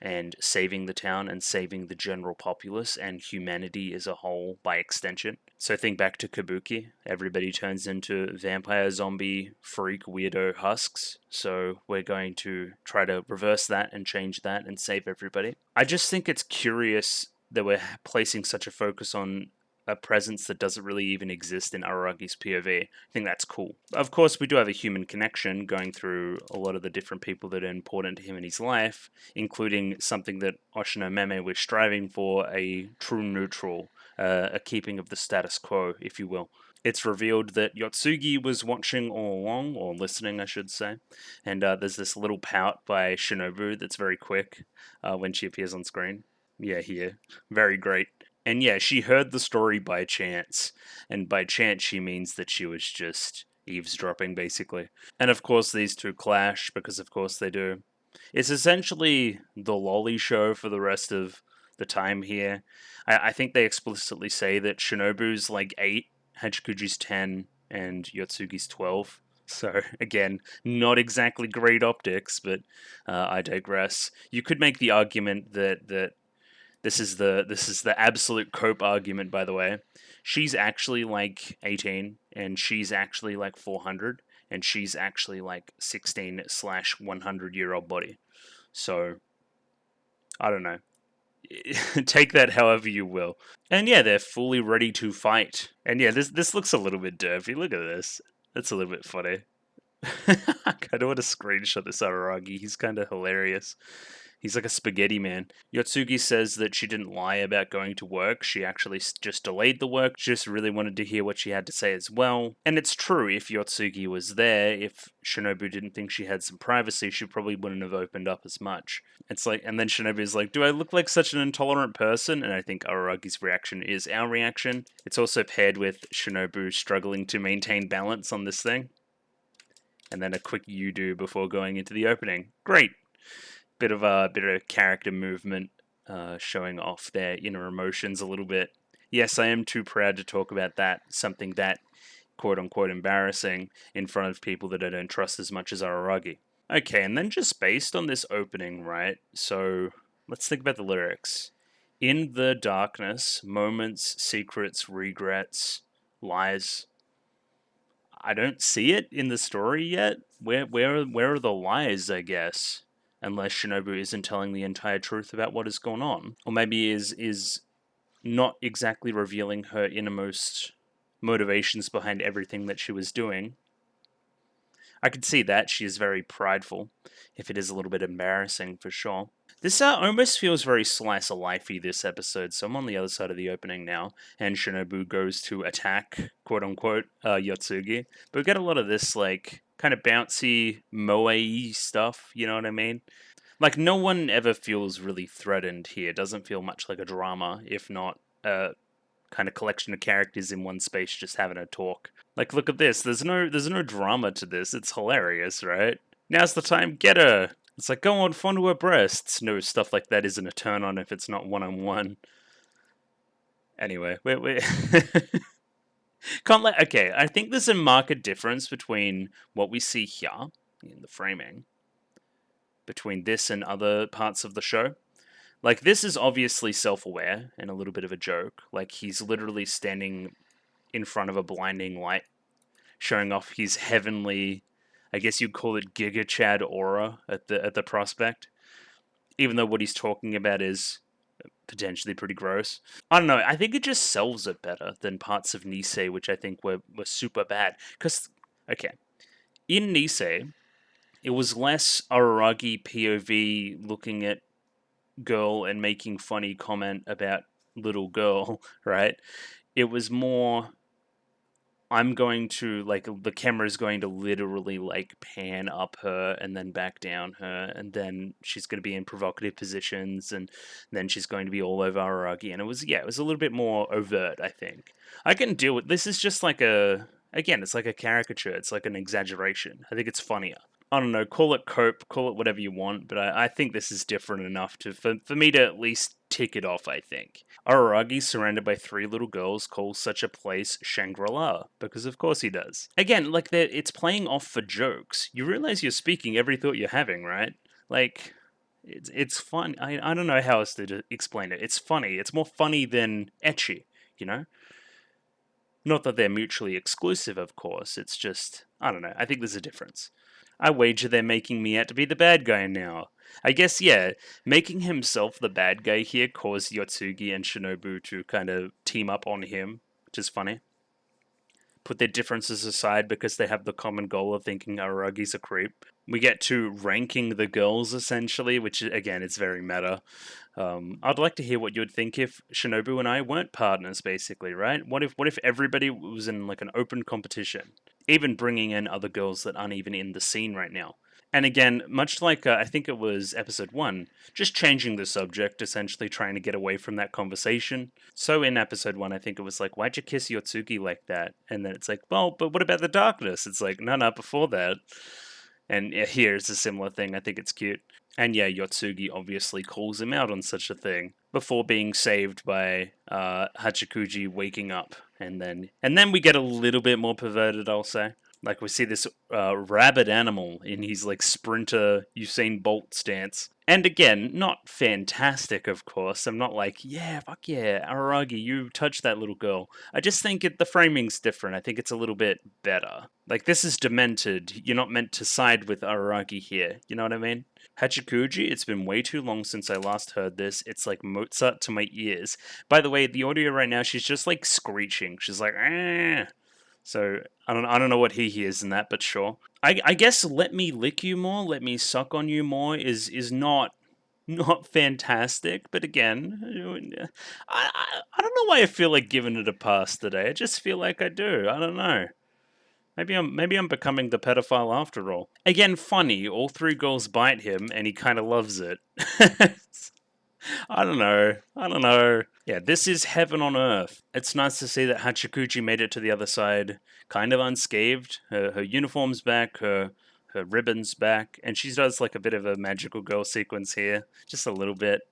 and saving the town and saving the general populace and humanity as a whole by extension. So think back to Kabuki. Everybody turns into vampire, zombie, freak, weirdo husks. So we're going to try to reverse that and change that and save everybody. I just think it's curious that we're placing such a focus on a presence that doesn't really even exist in Araragi's POV. I think that's cool. Of course, we do have a human connection going through a lot of the different people that are important to him in his life, including something that Oshino Meme was striving for, a true neutral, a keeping of the status quo, if you will. It's revealed that Yotsugi was watching all along, or listening, I should say, and there's this little pout by Shinobu that's very quick when she appears on screen. Yeah, here. Very great. And yeah, she heard the story by chance. And by chance, she means that she was just eavesdropping, basically. And of course, these two clash, because of course they do. It's essentially the lolly show for the rest of the time here. I think they explicitly say that Shinobu's like 8, Hachikuji's 10, and Yotsugi's 12. So again, not exactly great optics, but I digress. You could make the argument that this is the absolute cope argument, by the way. She's actually like 18, and she's actually like 400, and she's actually like 16/100-year-old body. So I don't know. Take that however you will. And yeah, they're fully ready to fight. And yeah, this looks a little bit derpy. Look at this. That's a little bit funny. I kind of want to screenshot this Araragi. He's kind of hilarious. He's like a spaghetti man. Yotsugi says that she didn't lie about going to work. She actually just delayed the work. She just really wanted to hear what she had to say as well. And it's true, if Yotsugi was there, if Shinobu didn't think she had some privacy, she probably wouldn't have opened up as much. It's like, and then Shinobu's like, do I look like such an intolerant person? And I think Araragi's reaction is our reaction. It's also paired with Shinobu struggling to maintain balance on this thing. And then a quick you-do before going into the opening. Great! Bit of character movement, showing off their inner emotions a little bit. Yes, I am too proud to talk about that, something that quote-unquote embarrassing in front of people that I don't trust as much as Araragi. Okay, and then just based on this opening, right, so let's think about the lyrics. In the darkness, moments, secrets, regrets, lies. I don't see it in the story yet. Where are the lies, I guess? Unless Shinobu isn't telling the entire truth about what has gone on. Or maybe is not exactly revealing her innermost motivations behind everything that she was doing. I could see that. She is very prideful, if it is a little bit embarrassing for sure. This almost feels very slice of lifey this episode, so I'm on the other side of the opening now, and Shinobu goes to attack, quote unquote, Yotsugi. But we get a lot of this, like, kind of bouncy, moe stuff, you know what I mean? Like, no one ever feels really threatened here. It doesn't feel much like a drama, if not a kind of collection of characters in one space just having a talk. Like, look at this. There's no drama to this. It's hilarious, right? Now's the time. Get her. It's like, go on, fondle her breasts. No, stuff like that isn't a turn on if it's not one-on-one. Anyway, we can't let. Okay, I think there's a marked difference between what we see here in the framing, between this and other parts of the show. Like, this is obviously self-aware and a little bit of a joke. Like, he's literally standing in front of a blinding light, showing off his heavenly, I guess you'd call it Giga Chad aura at the prospect. Even though what he's talking about is potentially pretty gross. I don't know, I think it just sells it better than parts of Nisei, which I think were super bad. Because, okay, in Nisei, it was less Araragi POV looking at girl and making funny comment about little girl, right? It was more, I'm going to, like, the camera is going to literally, like, pan up her and then back down her, and then she's going to be in provocative positions, and then she's going to be all over Araragi. And it was a little bit more overt, I think. I can deal with this. Is just like again, it's like a caricature. It's like an exaggeration. I think it's funnier. I don't know, call it cope, call it whatever you want, but I think this is different enough for me to at least tick it off, I think. Araragi, surrounded by 3 little girls, calls such a place Shangri-La, because of course he does. Again, like, it's playing off for jokes. You realize you're speaking every thought you're having, right? Like, it's fun. I don't know how else to explain it. It's funny. It's more funny than ecchi, you know? Not that they're mutually exclusive, of course. It's just, I don't know. I think there's a difference. I wager they're making me out to be the bad guy now. I guess, yeah, making himself the bad guy here caused Yotsugi and Shinobu to kind of team up on him, which is funny. Put their differences aside because they have the common goal of thinking Aragi's a creep. We get to ranking the girls, essentially, which, again, it's very meta. I'd like to hear what you'd think if Shinobu and I weren't partners, basically, right? What if everybody was in, like, an open competition? Even bringing in other girls that aren't even in the scene right now. And again, much like I think it was episode 1, just changing the subject, essentially trying to get away from that conversation. So in episode 1, I think it was like, why'd you kiss Yotsugi like that? And then it's like, well, but what about the darkness? It's like, no, before that. And here it's a similar thing. I think it's cute. And yeah, Yotsugi obviously calls him out on such a thing before being saved by Hachikuji waking up. And then we get a little bit more perverted, I'll say. Like, we see this rabid animal in his, like, sprinter Usain Bolt stance. And again, not fantastic, of course. I'm not like, yeah, fuck yeah, Araragi, you touched that little girl. I just think the framing's different. I think it's a little bit better. Like, this is demented. You're not meant to side with Araragi here. You know what I mean? Hachikuji, it's been way too long since I last heard this. It's like Mozart to my ears. By the way, the audio right now, she's just, like, screeching. She's like, ah. So I don't know what he hears in that, but sure. I guess let me lick you more, let me suck on you more is not fantastic, but again, I don't know why I feel like giving it a pass today. I just feel like I do. I don't know. Maybe I'm becoming the pedophile after all. Again, funny. All 3 girls bite him, and he kind of loves it. I don't know. Yeah, this is heaven on earth. It's nice to see that Hachikuji made it to the other side kind of unscathed. Her uniform's back, her ribbon's back, and she does like a bit of a magical girl sequence here. Just a little bit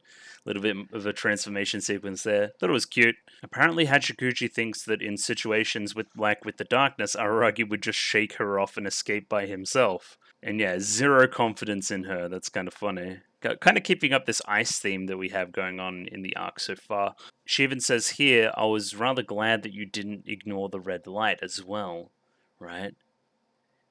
of a transformation sequence there. Thought it was cute. Apparently Hachikuji thinks that in situations with the darkness, Araragi would just shake her off and escape by himself. And yeah, zero confidence in her. That's kind of funny. Kind of keeping up this ice theme that we have going on in the arc so far. She even says here, I was rather glad that you didn't ignore the red light as well, right?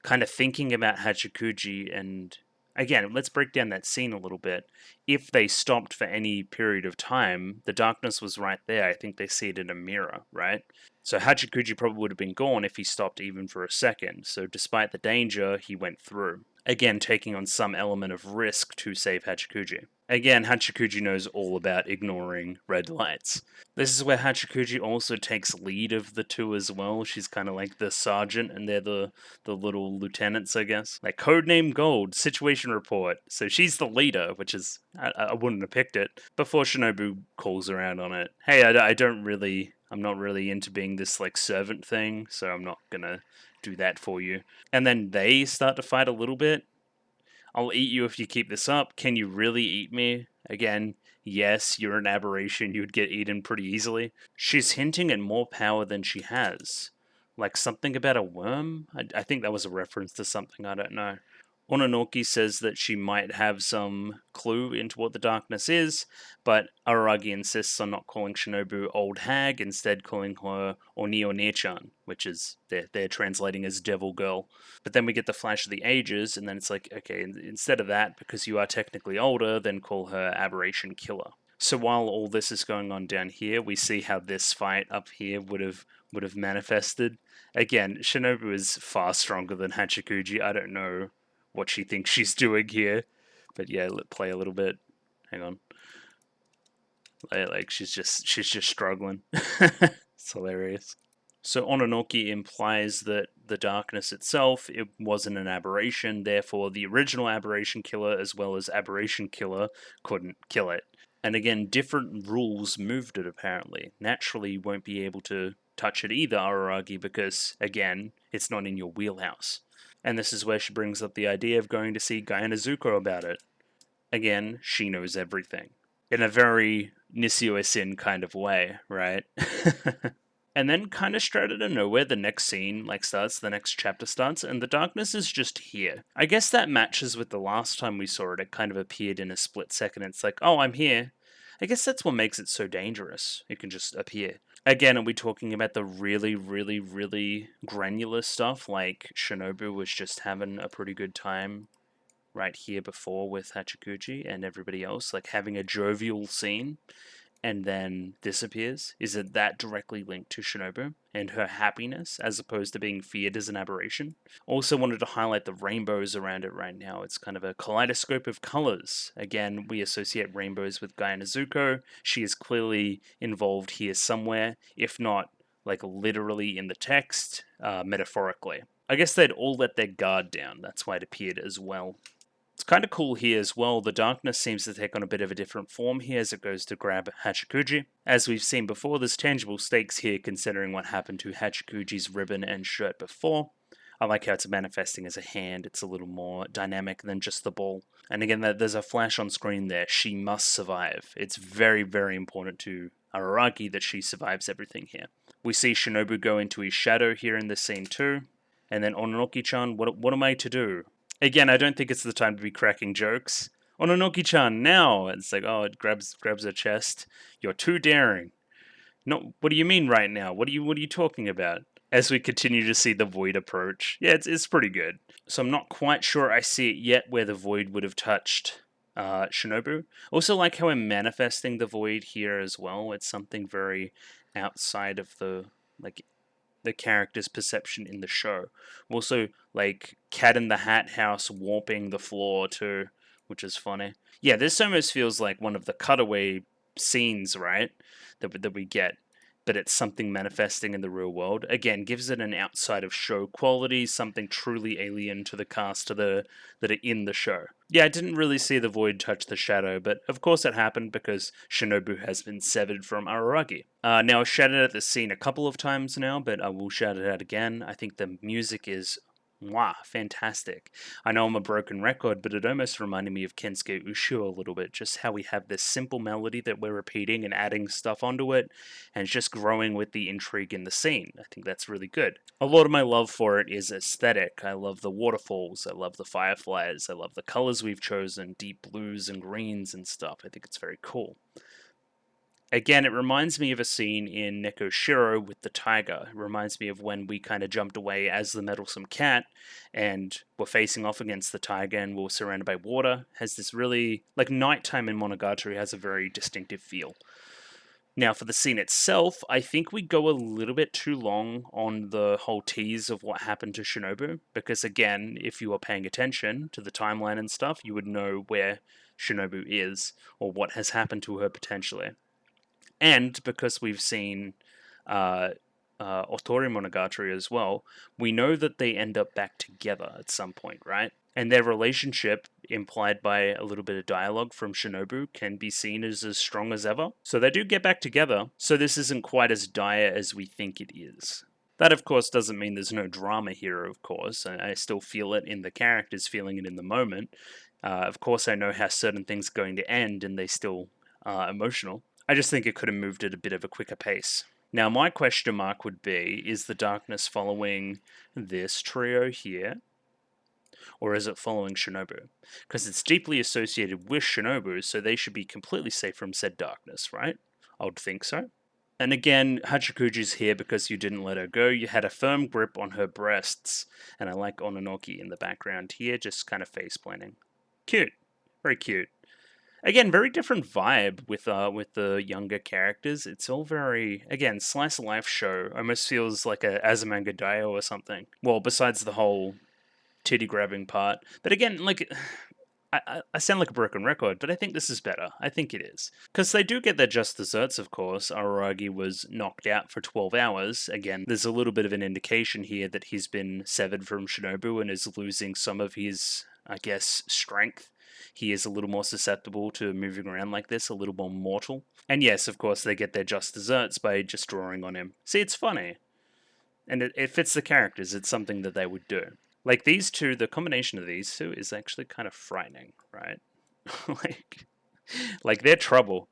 Kind of thinking about Hachikuji and Again, let's break down that scene a little bit. If they stopped for any period of time, the darkness was right there. I think they see it in a mirror, right? So Hachikuji probably would have been gone if he stopped even for a second. So despite the danger, he went through. Again, taking on some element of risk to save Hachikuji. Again, Hachikuji knows all about ignoring red lights. This is where Hachikuji also takes lead of the two as well. She's kind of like the sergeant, and they're the little lieutenants, I guess. Like Codename Gold, situation report. So she's the leader, which is I wouldn't have picked it before Shinobu calls around on it. Hey, I'm not really into being this like servant thing, so I'm not gonna do that for you. And then they start to fight a little bit. I'll eat you if you keep this up. Can you really eat me? Again, yes, you're an aberration. You'd get eaten pretty easily. She's hinting at more power than she has. Like something about a worm? I think that was a reference to something, I don't know. Ononoki says that she might have some clue into what the darkness is, but Araragi insists on not calling Shinobu old hag, instead calling her Oni-o-ne-chan, which is they're translating as devil girl. But then we get the flash of the ages, and then it's like, okay, instead of that, because you are technically older, then call her aberration killer. So while all this is going on down here, we see how this fight up here would have manifested. Again, Shinobu is far stronger than Hachikuji. I don't know what she thinks she's doing here, but yeah, let's play a little bit. Hang on, like she's just struggling. It's hilarious. So Ononoki implies that the darkness itself, it wasn't an aberration, therefore the original aberration killer as well as aberration killer couldn't kill it. And again, different rules moved it apparently. Naturally, you won't be able to touch it either, Araragi, because again, it's not in your wheelhouse. And this is where she brings up the idea of going to see Gaia Nezuko about it. Again, she knows everything. In a very Nisio-sin kind of way, right? And then, kind of straight out of nowhere, the next scene starts, the next chapter starts, and the darkness is just here. I guess that matches with the last time we saw it. It kind of appeared in a split second. It's like, oh, I'm here. I guess that's what makes it so dangerous. It can just appear. Again, are we talking about the really, really, really granular stuff? Like Shinobu was just having a pretty good time right here before with Hachikuji and everybody else, like having a jovial scene, and then this appears? Is it that directly linked to Shinobu and her happiness as opposed to being feared as an aberration? Also wanted to highlight the rainbows around it right now. It's kind of a kaleidoscope of colors. Again, we associate rainbows with Gaia Nezuko. She is clearly involved here somewhere, if not like literally in the text, metaphorically. I guess they'd all let their guard down. That's why it appeared as well. It's kind of cool here as well. The darkness seems to take on a bit of a different form here as it goes to grab Hachikuji. As we've seen before, there's tangible stakes here considering what happened to Hachikuji's ribbon and shirt before. I like how it's manifesting as a hand. It's a little more dynamic than just the ball. And again, there's a flash on screen there. She must survive. It's very, very important to Araragi that she survives everything here. We see Shinobu go into his shadow here in this scene too. And then Ononoki-chan, what am I to do? Again, I don't think it's the time to be cracking jokes. Ononoki-chan, now! It's like, oh, it grabs her chest. You're too daring. No, what do you mean right now? What are you talking about? As we continue to see the void approach. Yeah, it's pretty good. So I'm not quite sure I see it yet where the void would have touched Shinobu. Also like how I'm manifesting the void here as well. It's something very outside of the character's perception in the show. Also, like Cat in the Hat House warping the floor too, which is funny. Yeah, this almost feels like one of the cutaway scenes, right? That we get, but it's something manifesting in the real world. Again, gives it an outside of show quality, something truly alien to the cast that are in the show. Yeah, I didn't really see the void touch the shadow, but of course it happened because Shinobu has been severed from Araragi. Now, I've shouted at this scene a couple of times now, but I will shout it out again. I think the music is fantastic. I know I'm a broken record, but it almost reminded me of Kensuke Ushio a little bit, just how we have this simple melody that we're repeating and adding stuff onto it, and it's just growing with the intrigue in the scene. I think that's really good. A lot of my love for it is aesthetic. I love the waterfalls, I love the fireflies, I love the colors we've chosen, deep blues and greens and stuff. I think it's very cool. Again, it reminds me of a scene in Nekoshiro with the tiger. It reminds me of when we kind of jumped away as the meddlesome cat and were facing off against the tiger and we were surrounded by water. Has this really, like, nighttime in Monogatari has a very distinctive feel. Now, for the scene itself, I think we go a little bit too long on the whole tease of what happened to Shinobu, because again, if you are paying attention to the timeline and stuff, you would know where Shinobu is or what has happened to her potentially. And because we've seen Otori Monogatari as well, we know that they end up back together at some point, right? And their relationship, implied by a little bit of dialogue from Shinobu, can be seen as strong as ever. So they do get back together, so this isn't quite as dire as we think it is. That, of course, doesn't mean there's no drama here, of course. I still feel it in the characters, feeling it in the moment. Of course, I know how certain things are going to end, and they still are emotional. I just think it could have moved at a bit of a quicker pace. Now, my question mark would be, is the darkness following this trio here? Or is it following Shinobu? Because it's deeply associated with Shinobu, so they should be completely safe from said darkness, right? I would think so. And again, Hachikuji's here because you didn't let her go. You had a firm grip on her breasts. And I like Ononoki in the background here, just kind of face planting. Cute. Very cute. Again, very different vibe with the younger characters. It's all very, again, slice of life show. Almost feels like a Azumanga Daioh or something. Well, besides the whole titty grabbing part. But again, like, I sound like a broken record, but I think this is better. I think it is. Because they do get their just desserts, of course. Araragi was knocked out for 12 hours. Again, there's a little bit of an indication here that he's been severed from Shinobu and is losing some of his, I guess, strength. He is a little more susceptible to moving around like this, a little more mortal. And yes, of course, they get their just desserts by just drawing on him. See, it's funny. And it fits the characters. It's something that they would do. Like, these two, the combination of these two is actually kind of frightening, right? like they're trouble.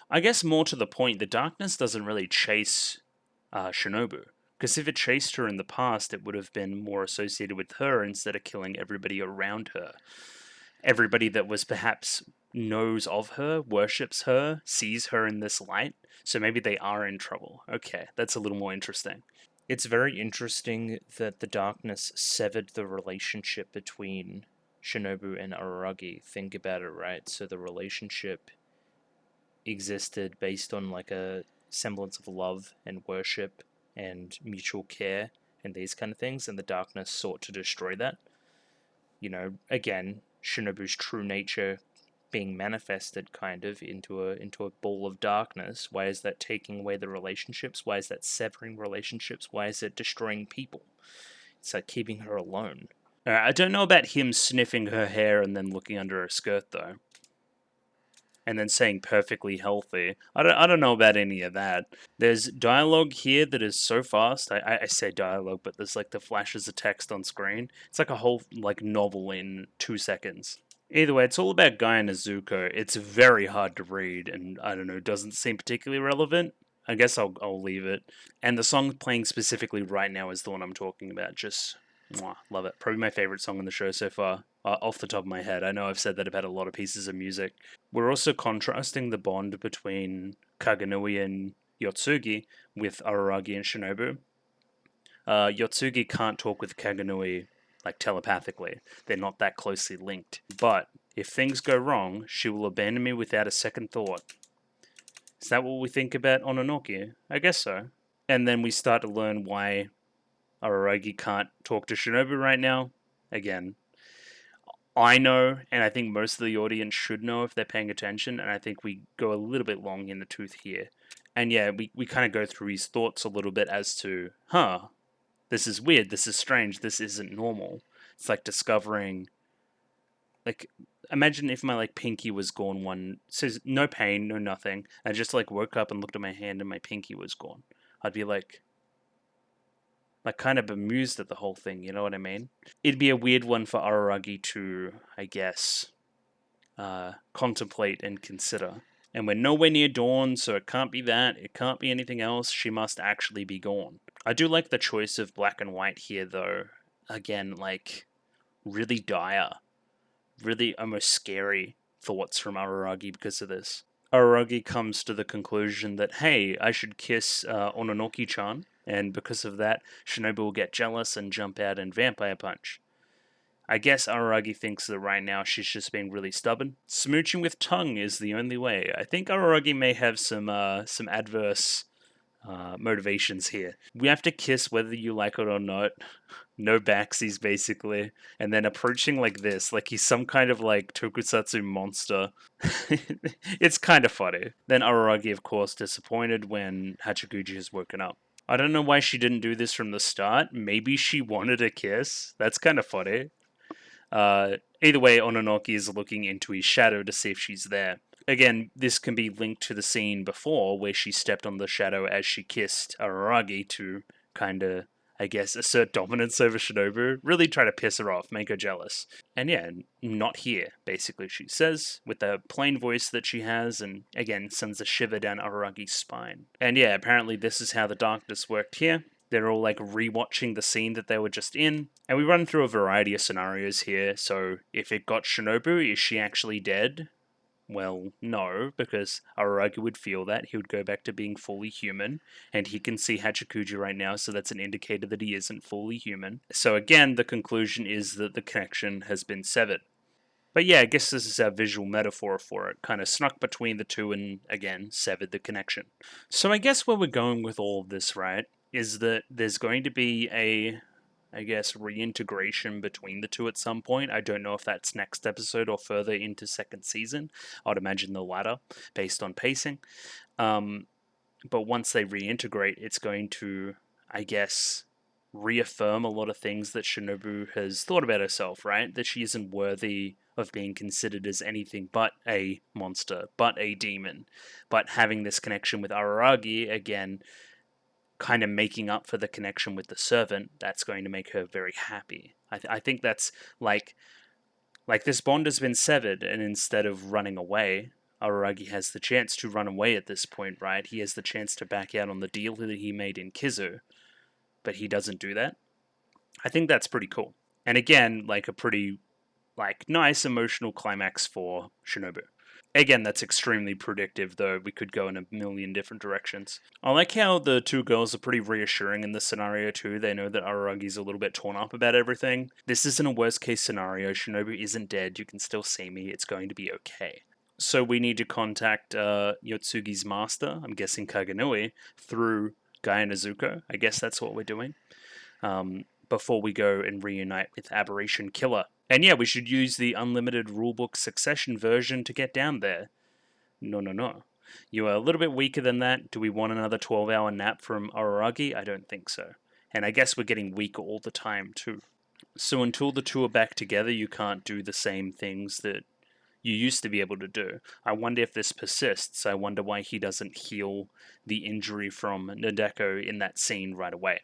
I guess more to the point, the darkness doesn't really chase Shinobu. Because if it chased her in the past, it would have been more associated with her instead of killing everybody around her. Everybody that was perhaps knows of her, worships her, sees her in this light. So maybe they are in trouble. Okay, that's a little more interesting. It's very interesting that the darkness severed the relationship between Shinobu and Araragi. Think about it, right? So the relationship existed based on like a semblance of love and worship and mutual care and these kind of things, and the darkness sought to destroy that. You know, again, Shinobu's true nature being manifested kind of into a ball of darkness. Why is that taking away the relationships? Why is that severing relationships? Why is it destroying people? It's like keeping her alone. I don't know about him sniffing her hair and then looking under her skirt, though. And then saying perfectly healthy. I don't know about any of that. There's dialogue here that is so fast. I say dialogue, but there's like the flashes of text on screen. It's like a whole like novel in 2 seconds. Either way, it's all about Guy and Izuko. It's very hard to read, and I don't know, doesn't seem particularly relevant. I guess I'll leave it. And the song playing specifically right now is the one I'm talking about. Just mwah, love it. Probably my favorite song on the show so far, off the top of my head. I know I've said that about a lot of pieces of music. We're also contrasting the bond between Kaganui and Yotsugi with Araragi and Shinobu. Yotsugi can't talk with Kaganui like telepathically. They're not that closely linked. But if things go wrong, she will abandon me without a second thought. Is that what we think about Ononoki? I guess so. And then we start to learn why Araragi can't talk to Shinobu right now. Again, I know, and I think most of the audience should know if they're paying attention, and I think we go a little bit long in the tooth here. And yeah, we kind of go through his thoughts a little bit as to, this is weird, this is strange, this isn't normal. It's like discovering, like, imagine if my like pinky was gone one, says no pain, no nothing. I just like woke up and looked at my hand and my pinky was gone. I'd be like kind of bemused at the whole thing, you know what I mean? It'd be a weird one for Araragi to, I guess, contemplate and consider. And we're nowhere near dawn, so it can't be that, it can't be anything else, she must actually be gone. I do like the choice of black and white here, though. Again, like, really dire, really almost scary thoughts from Araragi because of this. Araragi comes to the conclusion that, hey, I should kiss Ononoki-chan, and because of that, Shinobu will get jealous and jump out and vampire punch. I guess Araragi thinks that right now she's just being really stubborn. Smooching with tongue is the only way. I think Araragi may have some adverse motivations here. We have to kiss whether you like it or not. No backsies, basically. And then approaching like this, like he's some kind of like tokusatsu monster. It's kind of funny. Then Araragi, of course, disappointed when Hachiguchi has woken up. I don't know why she didn't do this from the start. Maybe she wanted a kiss. That's kind of funny. Either way, Ononoki is looking into his shadow to see if she's there. Again, this can be linked to the scene before where she stepped on the shadow as she kissed Araragi to kind of, I guess, assert dominance over Shinobu, really try to piss her off, make her jealous. And yeah, not here, basically, she says, with the plain voice that she has, and again, sends a shiver down Araragi's spine. And yeah, apparently this is how the darkness worked here. They're all like rewatching the scene that they were just in. And we run through a variety of scenarios here. So if it got Shinobu, is she actually dead? Well, no, because Araragi would feel that. He would go back to being fully human, and he can see Hachikuji right now, so that's an indicator that he isn't fully human. So again, the conclusion is that the connection has been severed. But yeah, I guess this is our visual metaphor for it. Kind of snuck between the two and, again, severed the connection. So I guess where we're going with all of this, right, is that there's going to be a, I guess, reintegration between the two at some point. I don't know if that's next episode or further into second season. I'd imagine the latter, based on pacing. But once they reintegrate, it's going to, I guess, reaffirm a lot of things that Shinobu has thought about herself, right? That she isn't worthy of being considered as anything but a monster, but a demon. But having this connection with Araragi, again, kind of making up for the connection with the servant, that's going to make her very happy. I think that's like this bond has been severed, and instead of running away, Araragi has the chance to run away at this point, right? He has the chance to back out on the deal that he made in Kizu, but he doesn't do that. I think that's pretty cool. And again, like a pretty nice emotional climax for Shinobu. Again, that's extremely predictive, though we could go in a million different directions. I like how the two girls are pretty reassuring in this scenario too. They know that Araragi's a little bit torn up about everything. This isn't a worst case scenario. Shinobu isn't dead. You can still see me. It's going to be okay. So we need to contact Yotsugi's master, I'm guessing Kagenui, through Gaia Nezuko. I guess that's what we're doing. Before we go and reunite with Aberration Killer. And yeah, we should use the unlimited rulebook succession version to get down there. No. You are a little bit weaker than that. Do we want another 12-hour nap from Araragi? I don't think so. And I guess we're getting weaker all the time, too. So until the two are back together, you can't do the same things that you used to be able to do. I wonder if this persists. I wonder why he doesn't heal the injury from Nadeko in that scene right away.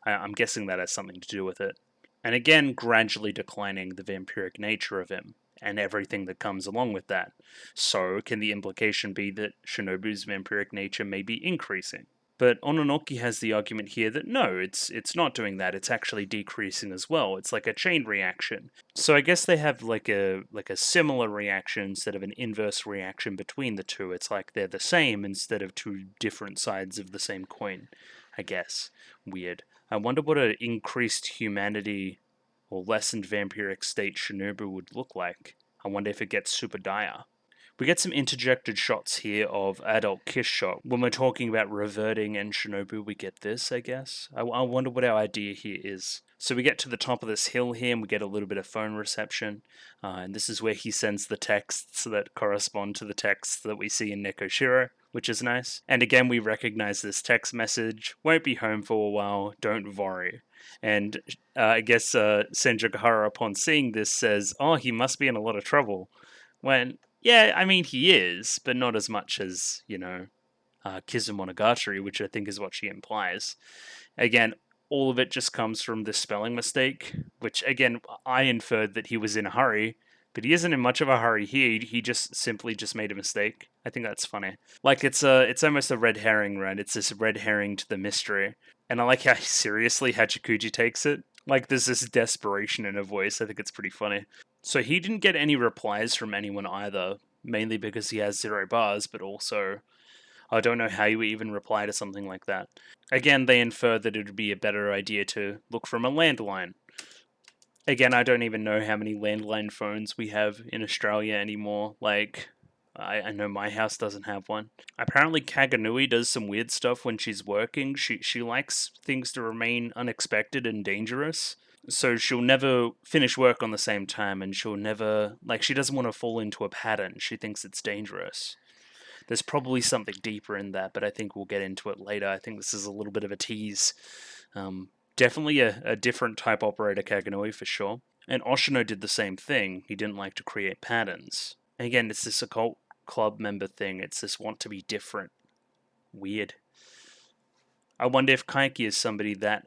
I'm guessing that has something to do with it. And again, gradually declining the vampiric nature of him, and everything that comes along with that. So, can the implication be that Shinobu's vampiric nature may be increasing? But Ononoki has the argument here that no, it's not doing that, it's actually decreasing as well. It's like a chain reaction. So I guess they have like a similar reaction instead of an inverse reaction between the two. It's like they're the same instead of two different sides of the same coin, I guess. Weird. I wonder what an increased humanity or lessened vampiric state Shinobu would look like. I wonder if it gets super dire. We get some interjected shots here of adult kiss shot. When we're talking about reverting and Shinobu, we get this, I guess. I wonder what our idea here is. So we get to the top of this hill here, and we get a little bit of phone reception. And this is where he sends the texts that correspond to the texts that we see in Nekoshiro, which is nice. And again, we recognize this text message. Won't be home for a while, don't worry. And I guess Senjogahara, upon seeing this, says, oh, he must be in a lot of trouble. When, yeah, I mean, he is, but not as much as, Kizumonogatari, which I think is what she implies. Again, all of it just comes from this spelling mistake, which, again, I inferred that he was in a hurry, but he isn't in much of a hurry here. He just simply made a mistake. I think that's funny. Like, it's almost a red herring, right? It's this red herring to the mystery. And I like how seriously Hachikuji takes it. Like, there's this desperation in her voice. I think it's pretty funny. So he didn't get any replies from anyone either, mainly because he has 0 bars, but also I don't know how you even reply to something like that. Again, they infer that it would be a better idea to look from a landline. Again, I don't even know how many landline phones we have in Australia anymore. Like, I know my house doesn't have one. Apparently, Kaganui does some weird stuff when she's working. She likes things to remain unexpected and dangerous. So she'll never finish work on the same time, and she'll never, like, she doesn't want to fall into a pattern. She thinks it's dangerous. There's probably something deeper in that, but I think we'll get into it later. I think this is a little bit of a tease. Definitely a different type operator, Kaganui, for sure. And Oshino did the same thing. He didn't like to create patterns. And again, it's this occult club member thing. It's this want to be different. Weird. I wonder if Kaiki is somebody that,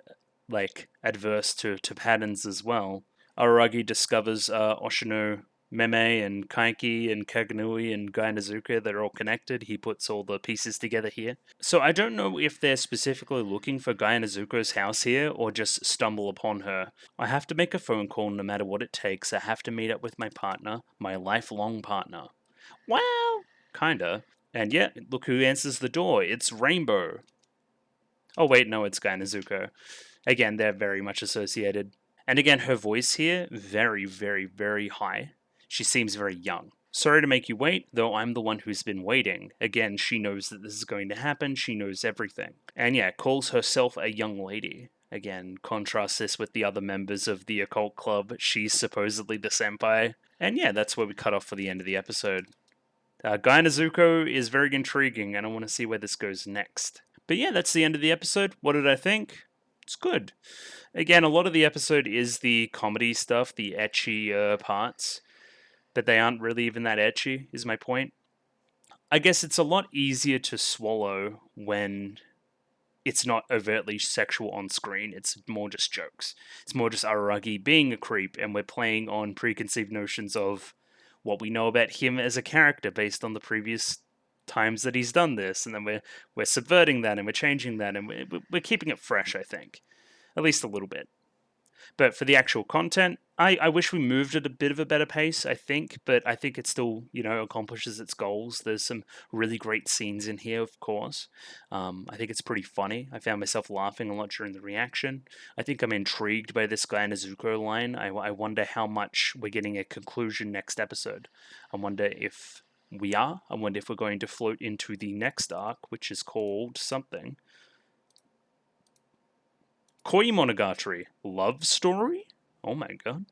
like, adverse to patterns as well. Araragi discovers Oshino, Meme, and Kaiki, and Kaganui, and Gainazuka, they're all connected. He puts all the pieces together here. So I don't know if they're specifically looking for Gainazuka's house here, or just stumble upon her. I have to make a phone call no matter what it takes. I have to meet up with my partner, my lifelong partner. Well, kinda. And yeah, look who answers the door. It's Rainbow. Oh wait, no, it's Gainazuka. Again, they're very much associated. And again, her voice here, very, very, very high. She seems very young. Sorry to make you wait, though I'm the one who's been waiting. Again, she knows that this is going to happen, she knows everything. And yeah, calls herself a young lady. Again, contrast this with the other members of the occult club. She's supposedly the senpai. And yeah, that's where we cut off for the end of the episode. Gainazuko is very intriguing, and I want to see where this goes next. But yeah, that's the end of the episode. What did I think? It's good. Again, a lot of the episode is the comedy stuff, the ecchi parts, but they aren't really even that ecchi, is my point. I guess it's a lot easier to swallow when it's not overtly sexual on screen. It's more just jokes. It's more just Araragi being a creep, and we're playing on preconceived notions of what we know about him as a character based on the previous times that he's done this, and then we're subverting that and we're changing that, and we're keeping it fresh, I think, at least a little bit. But for the actual content, I wish we moved at a bit of a better pace, I think, but I think it still, accomplishes its goals. There's some really great scenes in here, of course. I think it's pretty funny. I found myself laughing a lot during the reaction. I think I'm intrigued by this guy Nezuko line. I wonder how much we're getting a conclusion next episode. I wonder if we are. I wonder if we're going to float into the next arc, which is called something. Monogatari Love Story? Oh my god.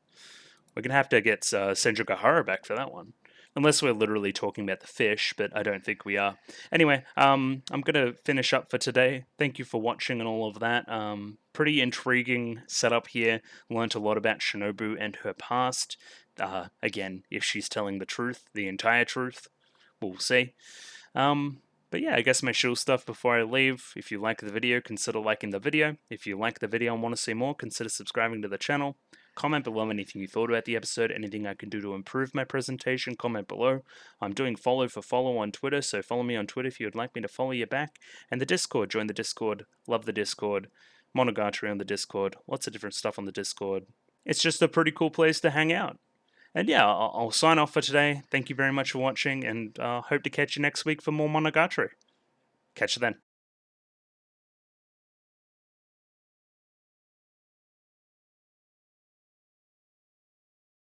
We're going to have to get Senju Gahara back for that one. Unless we're literally talking about the fish, but I don't think we are. Anyway, I'm going to finish up for today. Thank you for watching and all of that. Pretty intriguing setup here. Learned a lot about Shinobu and her past. Again, if she's telling the truth, the entire truth, we'll see. But yeah, I guess my shield stuff before I leave. If you like the video, consider liking the video. If you like the video and want to see more, consider subscribing to the channel. Comment below anything you thought about the episode, anything I can do to improve my presentation, comment below. I'm doing follow for follow on Twitter, so follow me on Twitter if you would like me to follow you back. And the Discord, join the Discord, love the Discord. Monogatari on the Discord, lots of different stuff on the Discord. It's just a pretty cool place to hang out. And yeah, I'll sign off for today. Thank you very much for watching, and hope to catch you next week for more Monogatari. Catch you then.